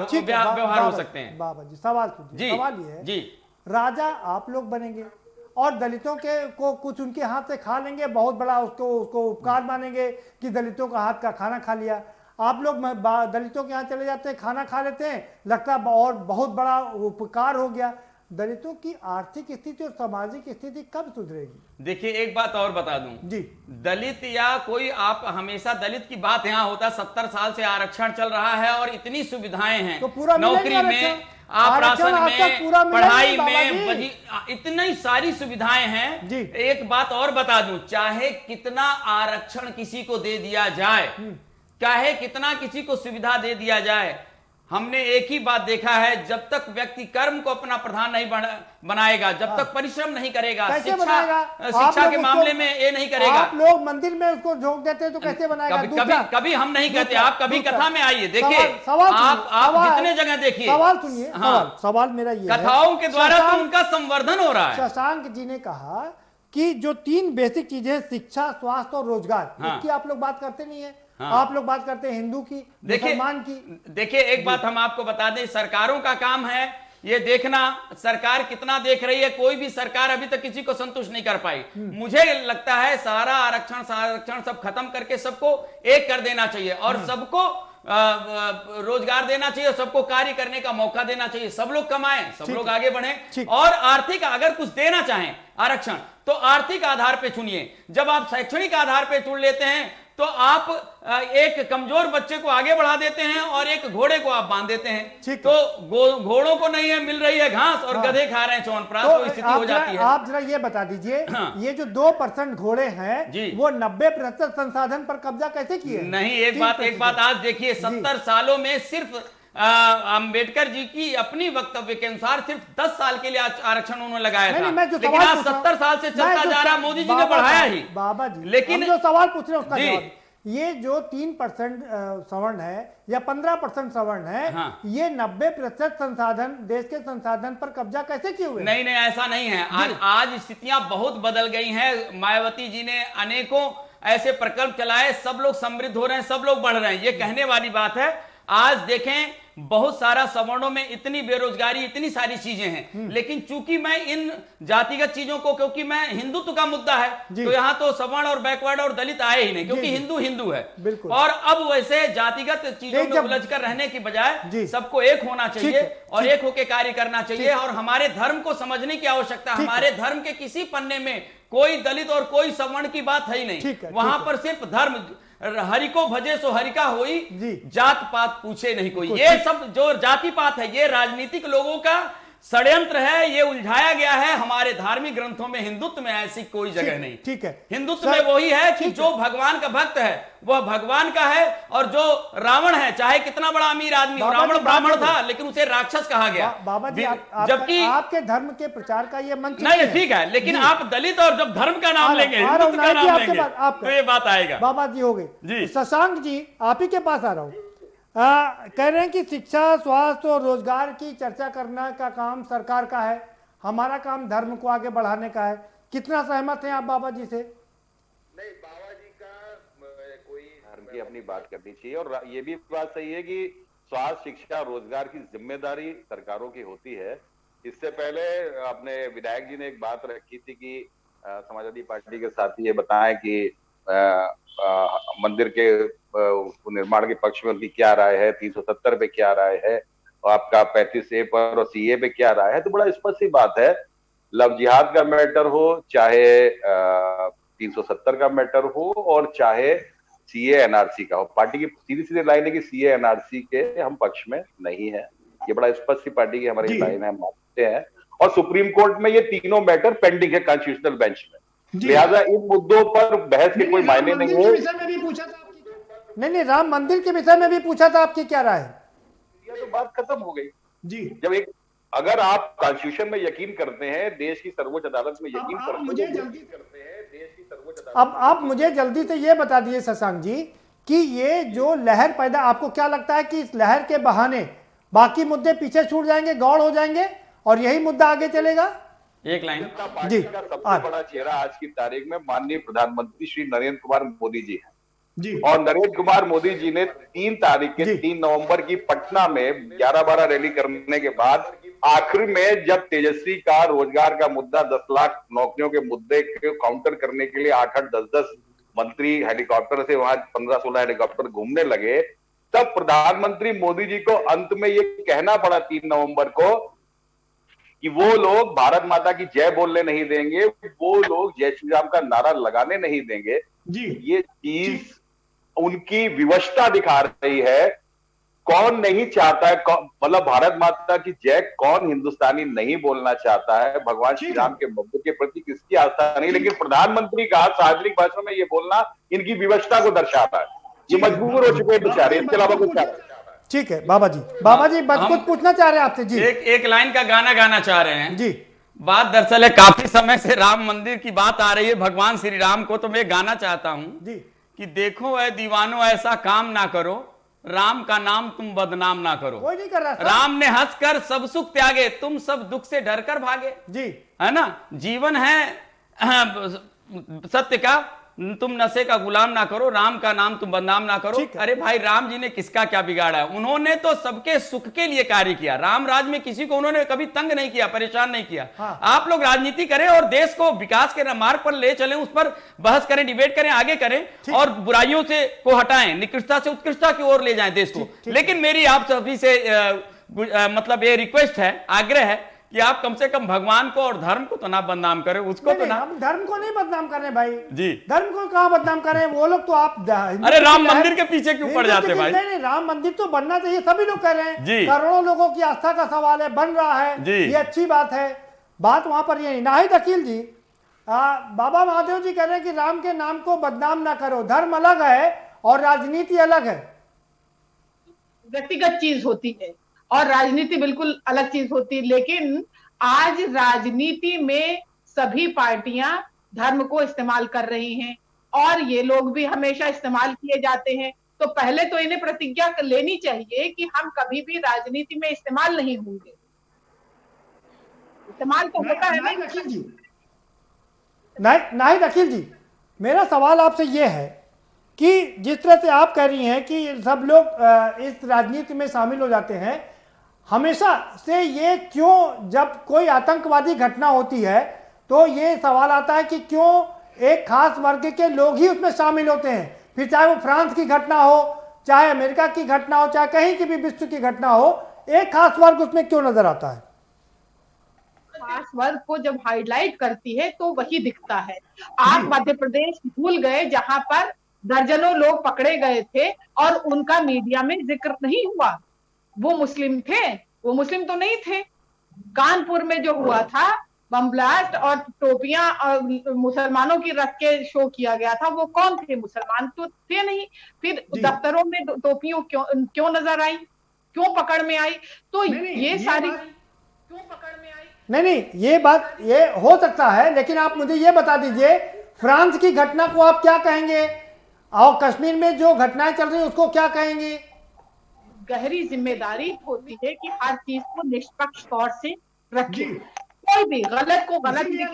[SPEAKER 8] हो सकते हैं।
[SPEAKER 2] बाबा जी सवाल सुनिए, सवाल ये है जी, राजा आप लोग बनेंगे और दलितों के को कुछ उनके हाथ से खा लेंगे, बहुत बड़ा उसको उपकार मानेंगे कि दलितों का हाथ का खाना खा लिया। आप लोग दलितों के यहाँ चले जाते हैं, खाना खा लेते हैं, लगता है और बहुत बड़ा उपकार हो गया। दलितों की आर्थिक स्थिति और सामाजिक स्थिति कब सुधरेगी?
[SPEAKER 8] देखिए एक बात और बता दूं जी, दलित या कोई, आप हमेशा दलित की बात यहाँ होता, 70 साल से आरक्षण चल रहा है और इतनी सुविधाएं हैं,
[SPEAKER 2] तो पूरा
[SPEAKER 8] नौकरी में, आप राशन में, पढ़ाई में, इतनी सारी सुविधाएं हैं। एक बात और बता दूं, चाहे कितना आरक्षण किसी को दे दिया जाए, चाहे कितना किसी को सुविधा दे दिया जाए, हमने एक ही बात देखा है, जब तक व्यक्ति कर्म को अपना प्रधान नहीं बनाएगा, जब तक परिश्रम नहीं करेगा, शिक्षा के मामले में ये नहीं करेगा।
[SPEAKER 2] आप लोग मंदिर में उसको झोंक देते हैं तो कैसे बनाएगा?
[SPEAKER 8] कभी हम नहीं कहते, आप कभी कथा में आइए, देखिए आप जितने जगह देखिए।
[SPEAKER 2] सवाल सुनिए, सवाल मेरा ये,
[SPEAKER 8] कथाओं के द्वारा तो उनका संवर्धन हो रहा है।
[SPEAKER 2] शशांक जी ने कहा कि जो 3 बेसिक चीजें, शिक्षा, स्वास्थ्य और रोजगार, इसकी आप लोग बात करते नहीं है। आप लोग बात करते हैं हिंदू की, मुसलमान की।
[SPEAKER 8] देखिए एक बात हम आपको बता दें, सरकारों का काम है ये देखना, सरकार कितना देख रही है। कोई भी सरकार अभी तक किसी को संतुष्ट नहीं कर पाई। मुझे लगता है सारा आरक्षण सब खत्म करके सबको एक कर देना चाहिए, और सबको रोजगार देना चाहिए, सबको कार्य करने का मौका देना चाहिए, सब लोग कमाएं, सब लोग आगे बढ़ें। और आर्थिक अगर कुछ देना चाहें आरक्षण, तो आर्थिक आधार पे चुनिए। जब आप शैक्षणिक आधार पे चुन लेते हैं तो आप एक कमजोर बच्चे को आगे बढ़ा देते हैं और एक घोड़े को आप बांध देते हैं। तो घोड़ों को नहीं है मिल रही है घास और गधे खा रहे हैं च्यवनप्राश, तो स्थिति हो जाती है।
[SPEAKER 2] आप जरा ये बता दीजिए, ये जो 2% घोड़े हैं वो 90% संसाधन पर कब्जा कैसे किए?
[SPEAKER 8] नहीं, एक बात आज देखिए, 70 सालों में सिर्फ अंबेडकर जी की अपनी वक्तव्य के अनुसार सिर्फ 10 साल के लिए आरक्षण उन्होंने लगाया था, लेकिन आज 70 साल से चलता जा रहा, मोदी जी ने बढ़ाया ही।
[SPEAKER 2] बाबा जी,
[SPEAKER 8] लेकिन
[SPEAKER 2] जो सवाल पूछ रहे हैं उसका जवाब, ये जो 3% सवर्ण है या 15% सवर्ण है, हाँ। ये 90% संसाधन, देश के संसाधन पर कब्जा कैसे किए हुए?
[SPEAKER 8] नहीं, ऐसा नहीं है। आज स्थितियां बहुत बदल गई हैं। मायावती जी ने अनेकों ऐसे प्रकल्प चलाए, सब लोग समृद्ध हो रहे हैं, सब लोग बढ़ रहे हैं, ये कहने वाली बात है। आज देखें, बहुत सारा सवर्णों में इतनी बेरोजगारी, इतनी सारी चीजें हैं, लेकिन चूंकि मैं इन जातिगत चीजों को, क्योंकि मैं हिंदुत्व का मुद्दा है, तो यहाँ तो सवर्ण और बैकवर्ड और दलित आए ही नहीं, क्योंकि हिंदू है। और अब वैसे जातिगत चीजों में उलझ कर रहने की बजाय सबको एक होना चाहिए और एक होकर कार्य करना चाहिए। और हमारे धर्म को समझने की आवश्यकता, हमारे धर्म के किसी पन्ने में कोई दलित और कोई सवर्ण की बात है ही नहीं, वहां पर सिर्फ धर्म, हरि को भजे सो हरि का होई, जात पात पूछे नहीं कोई। ये सब जो जाति पात है, ये राजनीतिक लोगों का षड्यंत्र है, ये उलझाया गया है। हमारे धार्मिक ग्रंथों में हिंदुत्व में ऐसी कोई जगह नहीं।
[SPEAKER 2] ठीक है,
[SPEAKER 8] हिंदुत्व में वही है कि जो भगवान का भक्त है वह भगवान का है, और जो रावण है, चाहे कितना बड़ा अमीर आदमी हो, रावण ब्राह्मण था लेकिन उसे राक्षस कहा गया।
[SPEAKER 2] बाबा जी,
[SPEAKER 8] जबकि
[SPEAKER 2] आपके धर्म के प्रचार का ये मंच
[SPEAKER 8] नहीं, ठीक है, लेकिन आप दलित और जब धर्म का नाम लेंगे, हिंदुत्व का नाम लेंगे, तो ये बात आएगा।
[SPEAKER 2] बाबा जी हो गए। शशांक जी, आप ही के पास आ रहा हूँ। कह रहे हैं कि शिक्षा, स्वास्थ्य और रोजगार की चर्चा करने का काम सरकार का है, हमारा काम धर्म को आगे बढ़ाने का है। कितना सहमत हैं आप बाबा जी से?
[SPEAKER 6] नहीं, बाबा जी का कोई धर्म की अपनी बात करनी चाहिए, और ये भी बात सही है कि स्वास्थ्य, शिक्षा, रोजगार की जिम्मेदारी सरकारों की होती है। इससे पहले अपने विधायक जी ने एक बात रखी थी कि समाजवादी पार्टी के साथी ये बताएं कि मंदिर के निर्माण के पक्ष में उनकी क्या राय है, 370 पे क्या राय है, और आपका 35A पर और CA पे क्या राय है। तो बड़ा स्पष्ट सी बात है, लव जिहाद का मैटर हो, चाहे 370 का मैटर हो, और चाहे CA NRC का हो, पार्टी की सीधी सीधी लाइन है कि CA NRC के हम पक्ष में नहीं है। ये बड़ा स्पष्ट सी पार्टी की हमारी लाइन है, हम मानते हैं। और सुप्रीम कोर्ट में ये तीनों मैटर पेंडिंग है कॉन्स्टिट्यूशनल बेंच में, लिहाजा इन मुद्दों पर बहस के कोई मायने नहीं है।
[SPEAKER 2] नहीं, राम मंदिर के विषय में भी पूछा था, आपकी क्या राय है?
[SPEAKER 6] ये तो बात खत्म हो गई जी। जब अगर आप कॉन्स्टिट्यूशन में यकीन करते हैं, देश की सर्वोच्च अदालत में यकीन करते हैं, देश की सर्वोच्च अदालत।
[SPEAKER 2] अब आप मुझे जल्दी से ये बता दिए शशांक जी कि ये जो लहर पैदा, आपको क्या लगता है कि इस लहर के बहाने बाकी मुद्दे पीछे छूट जाएंगे, गौड़ हो जाएंगे और यही मुद्दा आगे चलेगा?
[SPEAKER 8] एक लाइन।
[SPEAKER 6] पार्टी का सबसे बड़ा चेहरा आज की तारीख में माननीय प्रधानमंत्री श्री नरेंद्र कुमार मोदी जी हैं जी। और नरेंद्र कुमार मोदी जी ने 3 नवंबर की पटना में 11-12 रैली करने के बाद आखिर में जब तेजस्वी का रोजगार का मुद्दा, 10 लाख नौकरियों के मुद्दे को काउंटर करने के लिए 8-8, 10-10 मंत्री हेलीकॉप्टर से वहां 15-16 हेलीकॉप्टर घूमने लगे, तब प्रधानमंत्री मोदी जी को अंत में ये कहना पड़ा 3 नवंबर को कि वो लोग भारत माता की जय बोलने नहीं देंगे, वो लोग जय श्री राम का नारा लगाने नहीं देंगे जी। ये चीज उनकी विवशता दिखा रही है। कौन नहीं चाहता है, मतलब भारत माता की जय कौन हिंदुस्तानी नहीं बोलना चाहता है? भगवान श्री राम के मुद्दे के प्रति किसकी आस्था नहीं, लेकिन प्रधानमंत्री का सार्वजनिक भाषण में ये बोलना इनकी विवशता को दर्शाता है। ये मजबूर हो चुके हैं बेचारे, इसके अलावा कुछ नहीं।
[SPEAKER 2] ठीक है बाबा जी, बस कुछ पूछना चाह रहे हैं आपसे जी।
[SPEAKER 8] एक लाइन का गाना गाना चाह रहे हैं जी। बात दरअसल है, काफी समय से राम मंदिर की बात आ रही है, भगवान श्री राम को, तो मैं गाना चाहता हूं जी कि देखो ऐ दीवानो ऐसा काम ना करो, राम का नाम तुम बदनाम ना करो।
[SPEAKER 2] कोई नहीं कर रहा।
[SPEAKER 8] राम ने हंसकर सब सुख त्यागे, तुम सब दुख से डरकर भागे
[SPEAKER 2] जी,
[SPEAKER 8] है ना। जीवन है सत्य का, तुम नशे का गुलाम ना करो, राम का नाम तुम बदनाम ना करो। अरे भाई, राम जी ने किसका क्या बिगाड़ा है? उन्होंने तो सबके सुख के लिए कार्य किया। राम राज में किसी को उन्होंने कभी तंग नहीं किया, परेशान नहीं किया। हाँ। आप लोग राजनीति करें और देश को विकास के मार्ग पर ले चलें, उस पर बहस करें, डिबेट करें, आगे करें और बुराइयों से को हटाएं, निकृष्टता से उत्कृष्टता की ओर ले जाएं देश को। लेकिन मेरी आप सभी से मतलब ये रिक्वेस्ट है, आग्रह है कि आप कम से कम भगवान को और धर्म को तो ना बदनाम करें, उसको तो ना।
[SPEAKER 2] हम धर्म को नहीं बदनाम कर रहे भाई
[SPEAKER 8] जी,
[SPEAKER 2] धर्म को कहाँ बदनाम कर रहे हैं वो लोग? तो आप
[SPEAKER 8] अरे राम मंदिर के पीछे क्यों पड़ जाते भाई?
[SPEAKER 2] नहीं, राम मंदिर तो बनना चाहिए, सभी लोग कह रहे हैं
[SPEAKER 8] जी।
[SPEAKER 2] करोड़ों लोगों की आस्था का सवाल है, बन रहा है
[SPEAKER 8] जी।
[SPEAKER 2] ये अच्छी बात है। बात वहां पर ये नहीं। नाहिद अकील जी, बाबा महादेव जी कह रहे हैं कि राम के नाम को बदनाम ना करो, धर्म अलग है और राजनीति अलग है।
[SPEAKER 9] व्यक्तिगत चीज होती है और राजनीति बिल्कुल अलग चीज होती है, लेकिन आज राजनीति में सभी पार्टियां धर्म को इस्तेमाल कर रही हैं और ये लोग भी हमेशा इस्तेमाल किए जाते हैं। तो पहले तो इन्हें प्रतिज्ञा लेनी चाहिए कि हम कभी भी राजनीति में इस्तेमाल नहीं होंगे। इस्तेमाल तो होता है ना।
[SPEAKER 2] नाहिद अकील जी, मेरा सवाल आपसे ये है कि जिस तरह से आप कह रही हैं कि सब लोग इस राजनीति में शामिल हो जाते हैं, हमेशा से ये क्यों जब कोई आतंकवादी घटना होती है तो ये सवाल आता है कि क्यों एक खास वर्ग के लोग ही उसमें शामिल होते हैं? फिर चाहे वो फ्रांस की घटना हो, चाहे अमेरिका की घटना हो, चाहे कहीं की भी विश्व की घटना हो, एक खास वर्ग उसमें क्यों नजर आता है?
[SPEAKER 9] खास वर्ग को जब हाईलाइट करती है तो वही दिखता है। आप मध्य प्रदेश भूल गए जहां पर दर्जनों लोग पकड़े गए थे और उनका मीडिया में जिक्र नहीं हुआ। वो मुस्लिम थे? वो मुस्लिम तो नहीं थे। कानपुर में जो हुआ था बम ब्लास्ट और टोपियां और मुसलमानों की रख के शो किया गया था, वो कौन थे? मुसलमान तो थे नहीं। फिर दफ्तरों में टोपियों क्यों नजर आई, क्यों पकड़ में आई? तो ये सारी क्यों पकड़ में आई?
[SPEAKER 2] नहीं, ये बात ये हो सकता है, लेकिन आप मुझे ये बता दीजिए फ्रांस की घटना को आप क्या कहेंगे और कश्मीर में जो घटनाएं चल रही है उसको क्या कहेंगे?
[SPEAKER 9] गहरी जिम्मेदारी होती है कि हर चीज को निष्पक्ष तौर से रखे, कोई भी गलत को गलत लेकिन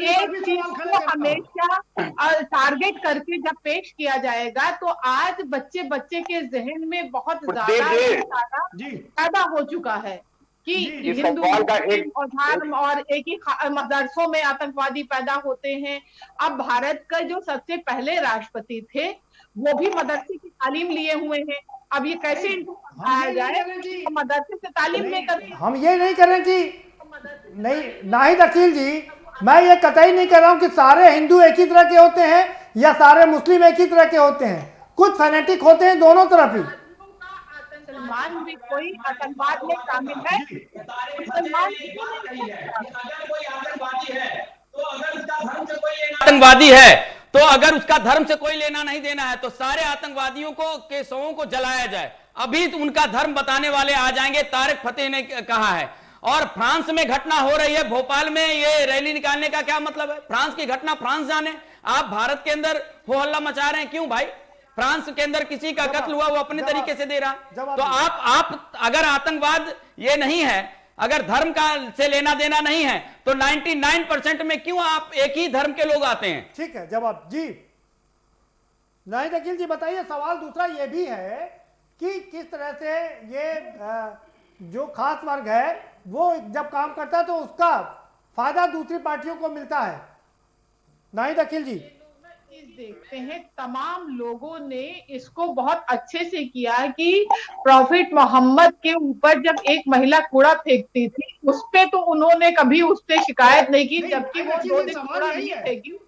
[SPEAKER 9] एक चीज को हमेशा टारगेट करके जब पेश किया जाएगा तो आज बच्चे के जहन में बहुत ज्यादा पैदा हो चुका है कि हिंदू और धर्म और एक ही मदरसों में आतंकवादी पैदा होते हैं। अब भारत का जो सबसे पहले राष्ट्रपति थे वो भी मदरसे की तालीम लिए हुए हैं। अब ये कैसे इनको आया जाए तो मदरसे से तालीम लेकर?
[SPEAKER 2] हम ये नहीं कर रहे कि नहीं नाहिद अकील जी, मैं ये कतई नहीं कर रहा हूँ कि सारे हिंदू एक ही तरह के होते हैं या सारे मुस्लिम एक ही तरह के होते हैं। कुछ फैनेटिक होते हैं दोनों तरफ ही।
[SPEAKER 9] मुसलमान भी कोई आतंकवाद में शामिल है?
[SPEAKER 8] आतंकवादी है तो अगर उसका धर्म से कोई लेना नहीं देना है तो सारे आतंकवादियों को के शवों को जलाया जाए। अभी तो उनका धर्म बताने वाले आ जाएंगे, तारिक फतेह ने कहा है। और फ्रांस में घटना हो रही है, भोपाल में ये रैली निकालने का क्या मतलब है? फ्रांस की घटना फ्रांस जाने, आप भारत के अंदर हो हल्ला मचा रहे हैं क्यों भाई? फ्रांस के अंदर किसी का कत्ल हुआ वो अपने तरीके से दे रहा। तो आप अगर आतंकवाद ये नहीं है, अगर धर्म का से लेना देना नहीं है तो 99% में क्यों आप एक ही धर्म के लोग आते हैं?
[SPEAKER 2] ठीक है, जवाब जी। नाहिद अकील जी बताइए। सवाल दूसरा ये भी है कि किस तरह से ये जो खास वर्ग है वो जब काम करता है तो उसका फायदा दूसरी पार्टियों को मिलता है। नाहिद अकील जी
[SPEAKER 9] देखते हैं तमाम लोगों ने इसको बहुत अच्छे से किया कि प्रॉफिट मोहम्मद के ऊपर जब एक महिला कूड़ा फेंकती थी उस पे तो उन्होंने कभी उस पे शिकायत नहीं की, जबकि वो 2 दिन कूड़ा नहीं फेंकी।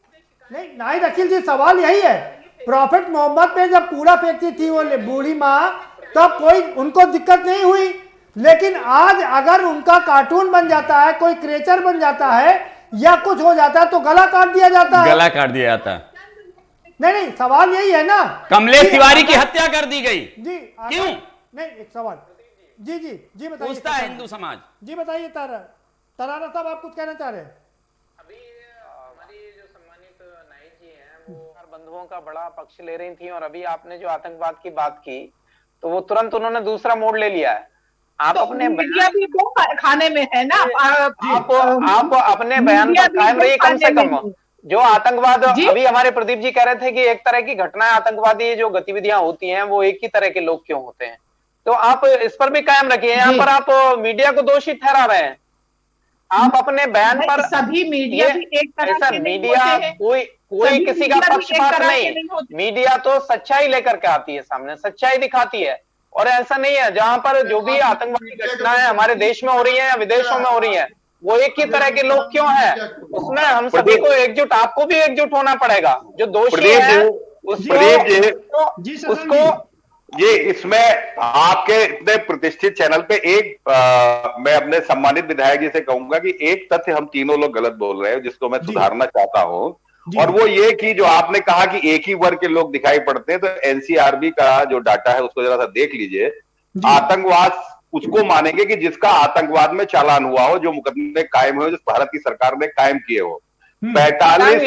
[SPEAKER 2] नहीं नाहिद अकील जी, सवाल यही है। प्रॉफिट मोहम्मद पे जब कूड़ा फेंकती थी वो बूढ़ी माँ तब कोई उनको दिक्कत नहीं हुई, लेकिन आज अगर उनका कार्टून बन जाता है, कोई क्रिएचर बन जाता है या कुछ हो जाता है तो गला काट दिया जाता है।
[SPEAKER 8] गला काट दिया जाता है।
[SPEAKER 2] नहीं, सवाल यही है ना।
[SPEAKER 8] कमलेश तिवारी की हत्या कर दी गई
[SPEAKER 2] जी,
[SPEAKER 8] क्यों?
[SPEAKER 2] नहीं, एक सवाल जी बताइए।
[SPEAKER 8] पूछता है हिंदू समाज।
[SPEAKER 2] जी बताइए तरारा साहब, आप कुछ कहना चाह रहे हैं?
[SPEAKER 4] अभी हमारी जो सम्मानित नाइक जी हैं वो बंधुओं का बड़ा पक्ष ले रही थी और अभी आपने जो आतंकवाद की बात की तो वो तुरंत उन्होंने दूसरा मोड़ ले लिया है। आप तो अपने
[SPEAKER 9] मीडिया भी तो खाने में है ना।
[SPEAKER 4] आप अपने बयान पर कायम रहिए। कम से कम जो आतंकवाद अभी हमारे प्रदीप जी कह रहे थे कि एक तरह की घटनाएं आतंकवादी जो गतिविधियां होती हैं वो एक ही तरह के लोग क्यों होते हैं, तो आप इस पर भी कायम रखिए। यहाँ पर आप मीडिया को दोषी ठहरा रहे हैं। आप अपने बयान पर
[SPEAKER 9] सभी मीडिया भी एक तरह
[SPEAKER 4] ऐसा मीडिया कोई किसी का पक्षपात नहीं। मीडिया तो सच्चाई लेकर के आती है, सामने सच्चाई दिखाती है और ऐसा नहीं है, जहां पर जो भी आतंकवादी घटनाएं हमारे देश में हो रही है या विदेशों में हो रही है, वो एक ही तरह के लोग क्यों हैं? उसमें हम सभी को एकजुट, आपको भी एकजुट होना पड़ेगा। जो दोषी है उसको
[SPEAKER 6] ये इसमें आपके इतने प्रतिष्ठित चैनल पे मैं अपने सम्मानित विधायक जी से कहूंगा कि एक तथ्य हम तीनों लोग गलत बोल रहे हैं, जिसको मैं सुधारना चाहता हूं, और वो ये कि जो आपने कहा कि एक ही वर्ग के लोग दिखाई पड़ते हैं, तो एनसीआरबी का जो डाटा है उसको जरा सा देख लीजिए। आतंकवाद उसको मानेंगे कि जिसका आतंकवाद में चालान हुआ हो, जो मुकदमे कायम हुए, जिस भारत की सरकार ने कायम किए हो। 45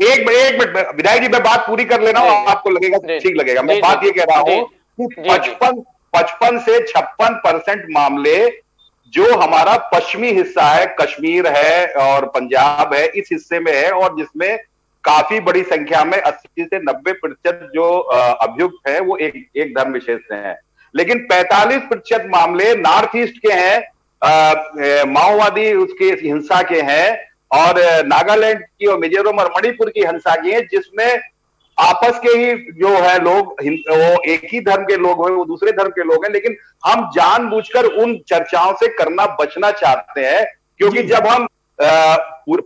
[SPEAKER 6] एक मिनट विधायक जी, मैं बात पूरी कर लेना हूं, आपको लगेगा ठीक लगेगा। मैं बात ये कह रहा हूं कि 55 से 56% मामले जो हमारा पश्चिमी हिस्सा है, कश्मीर है और पंजाब है, इस हिस्से में है, और जिसमें काफी बड़ी संख्या में 80 से 90% जो अभियुक्त हैं वो एक धर्म विशेष से हैं। लेकिन 45% मामले नॉर्थ ईस्ट के हैं, माओवादी उसके हिंसा के हैं, और नागालैंड की और मिजोरम और मणिपुर की हिंसा की है, जिसमें आपस के ही जो है लोग, वो एक ही धर्म के लोग हैं, वो दूसरे धर्म के लोग हैं, लेकिन हम जानबूझकर उन चर्चाओं से करना बचना चाहते हैं, क्योंकि जब हम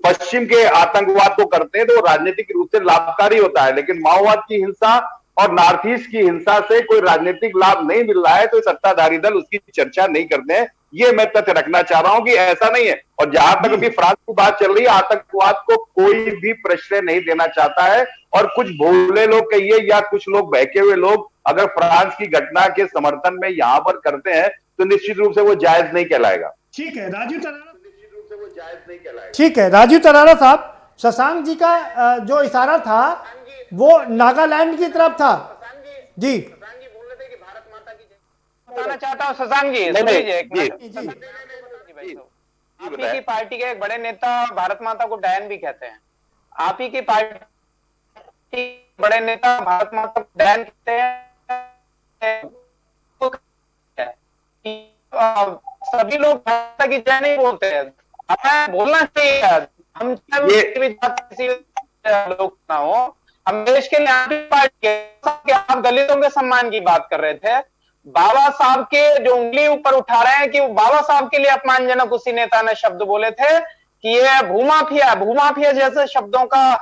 [SPEAKER 6] पश्चिम के आतंकवाद को करते हैं तो वो राजनीतिक रूप से लाभकारी होता है, लेकिन माओवाद की हिंसा और नॉर्थ ईस्ट की हिंसा से कोई राजनीतिक लाभ नहीं मिल रहा है, तो सत्ताधारी दल उसकी चर्चा नहीं करते हैं। ये मैं तथ्य रखना चाह रहा हूं कि ऐसा नहीं है। और जहां तक अभी फ्रांस की बात चल रही है, आतंकवाद को कोई भी प्रश्रय नहीं देना चाहता है, और कुछ भोले लोग कहिए या कुछ लोग बहके हुए लोग अगर फ्रांस की घटना के समर्थन में यहां पर करते हैं तो निश्चित रूप से वो जायज नहीं कहलाएगा।
[SPEAKER 7] ठीक है राजू तरारा,
[SPEAKER 2] ठीक है राजू तरारा साहब, शशांक जी का जो इशारा था वो नागालैंड की तरफ था। जी
[SPEAKER 4] बताना चाहता हूँ शशांक जी, सुनिए एक मिनट। आप ही की पार्टी के एक बड़े नेता भारत माता को डैन भी कहते हैं। आप ही की पार्टी बड़े नेता भारत माता को डैन कहते हैं। सभी लोग माता की जय नहीं बोलते हैं, हमें बोलना चाहिए। हम किसी लोग ना हो, हम देश के लिए आप दलितों के सम्मान की बात कर रहे थे। बाबा साहब के जो उंगली ऊपर उठा रहे हैं कि बाबा साहब के लिए अपमानजनक उसी नेता ने शब्द बोले थे कि ये भूमाफिया जैसे शब्दों का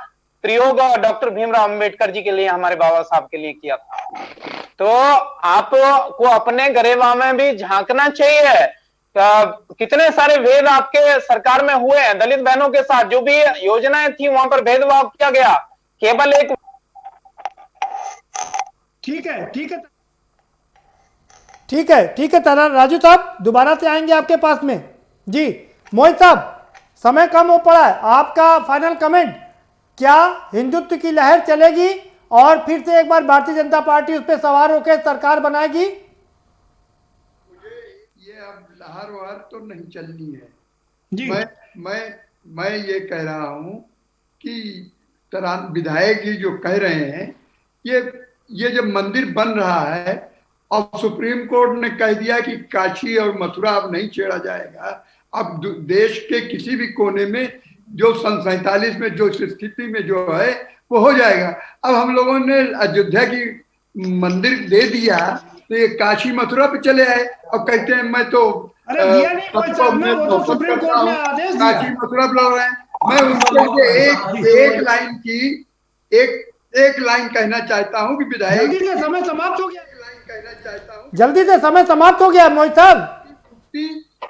[SPEAKER 4] प्रयोग डॉक्टर भीमराव अंबेडकर जी के लिए, हमारे बाबा साहब के लिए किया था। तो आपको अपने गरेबा में भी झांकना चाहिए। कितने सारे भेद आपके सरकार में हुए हैं, दलित बहनों के साथ जो भी योजनाएं थी वहां पर भेदभाव किया गया। केवल एक
[SPEAKER 2] ठीक है तारा राजू साहब, दोबारा से आएंगे आपके पास में। जी मोहित साहब, समय कम हो पड़ा है, आपका फाइनल कमेंट, क्या हिंदुत्व की लहर चलेगी और फिर से एक बार भारतीय जनता पार्टी उस पर सवार होकर सरकार बनाएगी?
[SPEAKER 5] ये अब लहर वहर तो नहीं चलनी है जी। मैं ये कह रहा हूं कि विधायक जी जो कह रहे हैं, ये जब मंदिर बन रहा है और सुप्रीम कोर्ट ने कह दिया कि काशी और मथुरा अब नहीं छेड़ा जाएगा, अब देश के किसी भी कोने में जो सन 47 में जो स्थिति में जो है वो हो जाएगा। अब हम लोगों ने अयोध्या की मंदिर दे दिया तो ये काशी मथुरा पे चले आए और कहते हैं मैं तो
[SPEAKER 7] सुप्रीम कोर्ट ने आदेश दिया,
[SPEAKER 5] काशी मथुरा लड़ रहे हैं। मैं उनके एक लाइन कहना चाहता हूँ कि विधायक
[SPEAKER 7] जल्दी से समय समाप्त हो गया,
[SPEAKER 5] कहना चाहता हूँ
[SPEAKER 2] जल्दी से समय समाप्त हो गया मोहित साहब।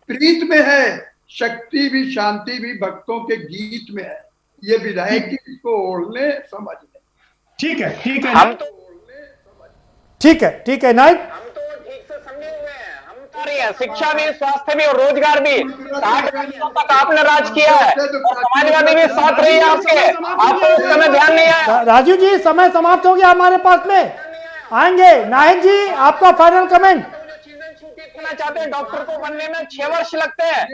[SPEAKER 5] प्रीत में है, शक्ति भी शांति भी भक्तों के गीत में है। ये विधायक की इसको ओढ़ने समझ लें।
[SPEAKER 7] ठीक है
[SPEAKER 4] हम तो
[SPEAKER 2] ठीक है नाइक,
[SPEAKER 4] हम तो ठीक से समझे हुए हैं। हम तो रही है शिक्षा भी, स्वास्थ्य भी और रोजगार भी 60 वर्षों तक आपने राज किया है, समाजवादी भी साथ रही है आपके, आपको उस समय ध्यान नहीं आया।
[SPEAKER 2] राजू जी समय समाप्त हो गया हमारे पास में, आएंगे नाहिद जी आपका फाइनल कमेंट।
[SPEAKER 4] चाहते हैं डॉक्टर को बनने में 6 वर्ष लगते हैं,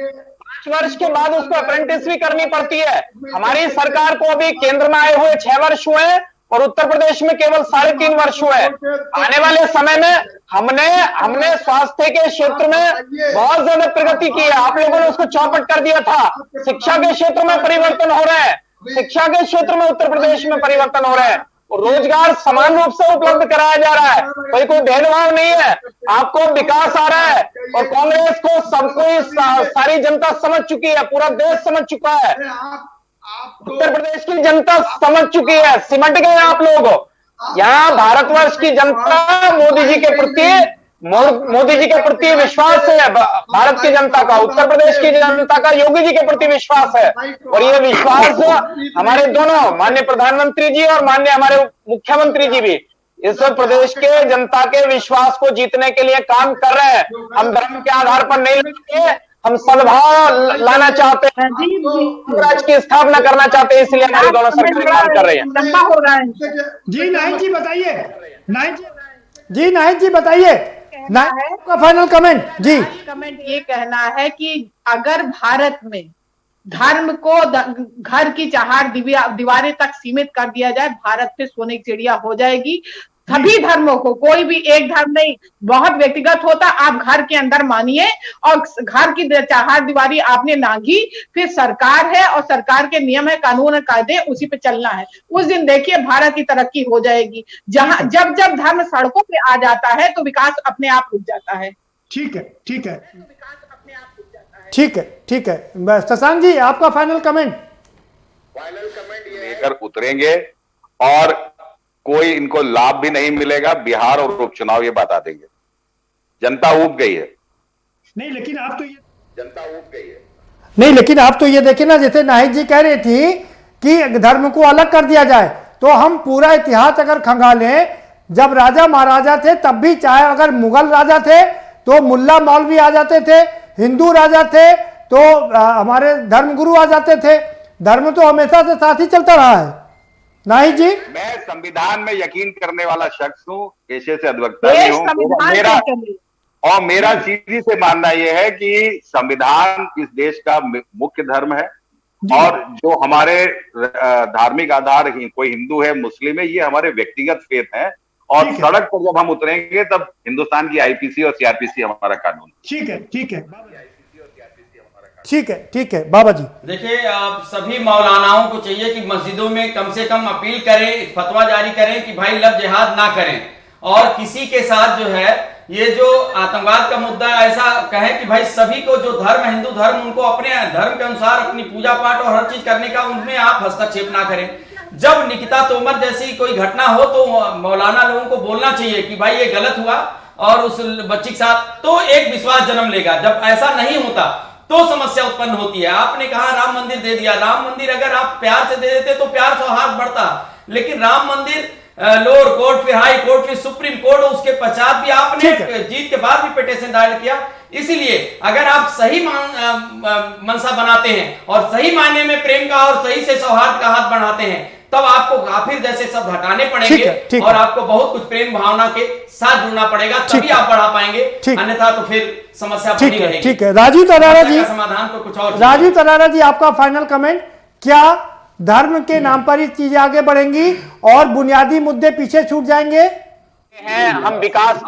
[SPEAKER 4] 5 वर्ष के बाद उसको अप्रेंटिस भी करनी पड़ती है। हमारी सरकार को अभी केंद्र में आए हुए 6 वर्ष हुए और उत्तर प्रदेश में केवल 3.5 वर्ष हुए। आने वाले समय में हमने स्वास्थ्य के क्षेत्र में बहुत ज्यादा प्रगति की है, आप लोगों ने उसको चौपट कर दिया था। शिक्षा के क्षेत्र में परिवर्तन हो रहे हैं, शिक्षा के क्षेत्र में उत्तर प्रदेश में परिवर्तन हो रहे हैं। रोजगार समान रूप से उपलब्ध कराया जा रहा है, कोई भेदभाव नहीं है, आपको विकास आ रहा है। और कांग्रेस को सब कोई सारी जनता समझ चुकी है, पूरा देश समझ चुका है, उत्तर प्रदेश की जनता समझ चुकी है, सिमट गए आप लोग। यहाँ भारतवर्ष की जनता मोदी जी के प्रति विश्वास है, भारत की जनता का, उत्तर प्रदेश की जनता का योगी जी के प्रति विश्वास है। और ये विश्वास हमारे दोनों माननीय प्रधानमंत्री जी और माननीय हमारे मुख्यमंत्री जी भी इस प्रदेश के जनता के विश्वास को जीतने के लिए काम कर रहे हैं। हम धर्म के आधार पर नहीं लड़ते, हम सद्भाव लाना चाहते हैं, राज्य की स्थापना करना चाहते हैं, इसलिए हमारी दोनों सरकारें काम कर रही हैं।
[SPEAKER 7] जी नाहिद जी बताइए,
[SPEAKER 2] नाहिद जी बताइए, आपका फाइनल कमेंट जी।
[SPEAKER 9] कमेंट ये कहना है कि अगर भारत में धर्म को घर की चार दीवारें तक सीमित कर दिया जाए, भारत पे सोने की चिड़िया हो जाएगी। सभी धर्मों को, कोई भी एक धर्म नहीं, बहुत व्यक्तिगत होता, आप घर के अंदर मानिए, और घर की चार दीवारी आपने नांगी, फिर सरकार है और सरकार के नियम है, कानून है, कायदे, उसी पे चलना है। उस दिन देखिए भारत की तरक्की हो जाएगी। जहां जब धर्म सड़कों पे आ जाता है तो विकास अपने आप रुक जाता है।
[SPEAKER 7] ठीक है, ठीक है,
[SPEAKER 2] ठीक है। शशांक जी आपका फाइनल कमेंट।
[SPEAKER 6] लेकर उतरेंगे और कोई इनको लाभ भी नहीं मिलेगा। बिहार और उपचुनाव ये बता देंगे, जनता ऊब गई है।
[SPEAKER 7] नहीं लेकिन आप तो ये
[SPEAKER 6] जनता ऊब गई है।
[SPEAKER 2] नहीं लेकिन आप तो ये देखिए ना, जैसे नाहिद जी कह रही थी कि धर्म को अलग कर दिया जाए, तो हम पूरा इतिहास अगर खंगालें, जब राजा महाराजा थे तब भी, चाहे अगर मुगल राजा थे तो मुल्ला मौलवी आ जाते थे, हिंदू राजा थे तो हमारे धर्मगुरु आ जाते थे। धर्म तो हमेशा से साथ ही चलता रहा है। नाहिद जी,
[SPEAKER 6] मैं संविधान में यकीन करने वाला शख्स हूँ, पेशे से अधिवक्ता भी हूँ। मेरा सीधी से मानना यह है कि संविधान इस देश का मुख्य धर्म है, और जो हमारे धार्मिक आधार कोई हिंदू है, मुस्लिम है, ये हमारे व्यक्तिगत फेथ है। और सड़क पर जब हम उतरेंगे तब हिंदुस्तान की आईपीसी और सीआरपीसी हमारा कानून।
[SPEAKER 7] ठीक है, ठीक है,
[SPEAKER 2] ठीक है बाबा जी।
[SPEAKER 8] देखिए, आप सभी मौलानाओं को चाहिए कि मस्जिदों में कम से कम अपील करें, फतवा जारी करें कि भाई लव जिहाद ना करें, और किसी के साथ जो है ये जो आतंकवाद का मुद्दा, ऐसा कहें कि भाई सभी को जो धर्म, हिंदू धर्म, उनको अपने धर्म के अनुसार अपनी पूजा पाठ और हर चीज करने का, उनमें आप हस्तक्षेप ना करें। जब निकिता तोमर जैसी कोई घटना हो तो मौलाना लोगों को बोलना चाहिए कि भाई ये गलत हुआ, और उस बच्ची के साथ तो एक विश्वास जन्म लेगा। जब ऐसा नहीं होता तो समस्या उत्पन्न होती है। आपने कहा राम मंदिर दे दिया, राम मंदिर अगर आप प्यार से दे देते तो प्यार सौहार्द बढ़ता, लेकिन राम मंदिर लोअर कोर्ट, फिर हाई कोर्ट, फिर सुप्रीम कोर्ट, उसके पश्चात भी आपने जीत के बाद भी पिटीशन दायर किया। इसीलिए अगर आप सही मनसा बनाते हैं और सही मायने में प्रेम का और सही से सौहार्द का हाथ बढ़ाते हैं, तब आपको काफिर जैसे सब हटाने पड़ेंगे और आपको बहुत कुछ प्रेम भावना के साथ जुड़ना पड़ेगा, तभी आप बढ़ा पाएंगे, अन्यथा तो फिर समस्या बनी रहेगी।
[SPEAKER 2] ठीक है राजीव तरारा जी,
[SPEAKER 8] समाधान तो कुछ और।
[SPEAKER 2] राजीव तरारा जी आपका फाइनल कमेंट। क्या धर्म के नाम पर ही चीजें आगे बढ़ेंगी और बुनियादी मुद्दे पीछे छूट जाएंगे?
[SPEAKER 4] हम विकास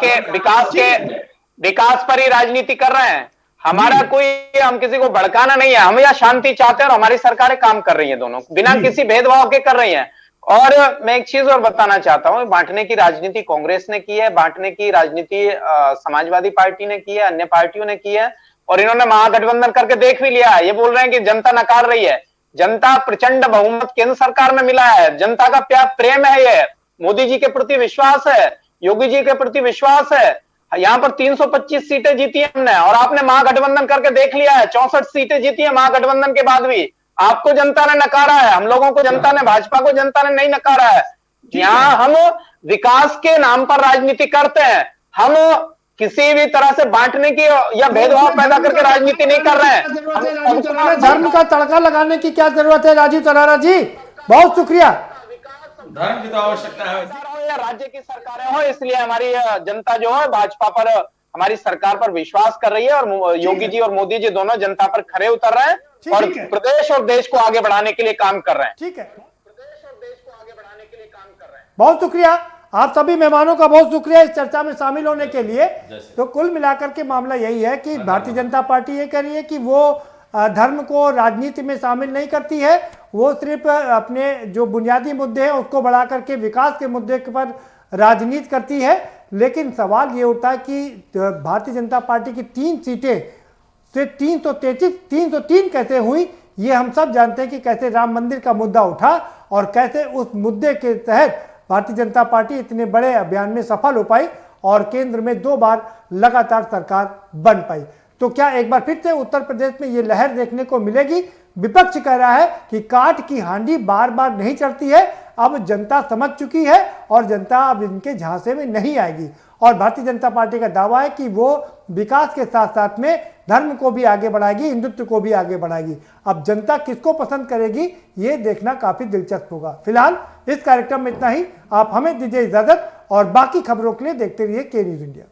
[SPEAKER 4] पर ही राजनीति कर रहे हैं। हमारा कोई, हम किसी को भड़काना नहीं है, हम यहाँ शांति चाहते हैं और हमारी सरकारें काम कर रही हैं, दोनों बिना किसी भेदभाव के कर रही हैं। और मैं एक चीज और बताना चाहता हूँ, बांटने की राजनीति कांग्रेस ने की है, बांटने की राजनीति समाजवादी पार्टी ने की है, अन्य पार्टियों ने की है, और इन्होंने महागठबंधन करके देख भी लिया है। ये बोल रहे हैं कि जनता नकार रही है। जनता प्रचंड बहुमत केंद्र सरकार में मिला है, जनता का प्यार प्रेम है, ये मोदी जी के प्रति विश्वास है, योगी जी के प्रति विश्वास है। यहाँ पर 325 सीटें जीती है हमने, और आपने महागठबंधन करके देख लिया है, 64 सीटें जीती है महागठबंधन के बाद भी। आपको जनता ने नकारा है, हम लोगों को जनता ने, भाजपा को जनता ने नहीं नकारा है। यहाँ हम विकास के नाम पर राजनीति करते हैं, हम किसी भी तरह से बांटने की या भेदभाव पैदा करके राजनीति नहीं कर रहे हैं।
[SPEAKER 2] धर्म का तड़का लगाने की क्या जरूरत है राजीव तरारा जी? बहुत शुक्रिया।
[SPEAKER 8] धर्म की तो आवश्यकता है,
[SPEAKER 4] या राज्य की सरकारें हो, इसलिए हमारी जनता जो है भाजपा पर, हमारी सरकार पर विश्वास कर रही है, और योगी जी और मोदी जी दोनों जनता पर खरे उतर रहे हैं और प्रदेश और देश को आगे बढ़ाने के लिए काम कर रहे हैं।
[SPEAKER 2] ठीक है, प्रदेश और देश को आगे बढ़ाने के लिए काम कर रहे हैं। बहुत शुक्रिया आप सभी मेहमानों का, बहुत शुक्रिया इस चर्चा में शामिल होने के लिए। तो कुल मिलाकर के मामला यही है कि भारतीय जनता पार्टी ये कह रही है कि वो धर्म को राजनीति में शामिल नहीं करती है, वो सिर्फ अपने जो बुनियादी मुद्दे हैं उसको बढ़ा करके विकास के मुद्दे पर राजनीति करती है। लेकिन सवाल ये उठता है कि भारतीय जनता पार्टी की 3 सीटें से 303 कैसे हुई। ये हम सब जानते हैं कि कैसे राम मंदिर का मुद्दा उठा और कैसे उस मुद्दे के तहत भारतीय जनता पार्टी इतने बड़े अभियान में सफल हो पाई और केंद्र में 2 बार लगातार सरकार बन पाई। तो क्या एक बार फिर से उत्तर प्रदेश में ये लहर देखने को मिलेगी? विपक्ष कह रहा है कि काठ की हांडी बार बार नहीं चढ़ती है, अब जनता समझ चुकी है और जनता अब इनके झांसे में नहीं आएगी। और भारतीय जनता पार्टी का दावा है कि वो विकास के साथ साथ में धर्म को भी आगे बढ़ाएगी, हिंदुत्व को भी आगे बढ़ाएगी। अब जनता किसको पसंद करेगी ये देखना काफी दिलचस्प होगा। फिलहाल इस कार्यक्रम में इतना ही। आप हमें दीजिए इजाजत और बाकी खबरों के लिए देखते रहिए के न्यूज़ इंडिया।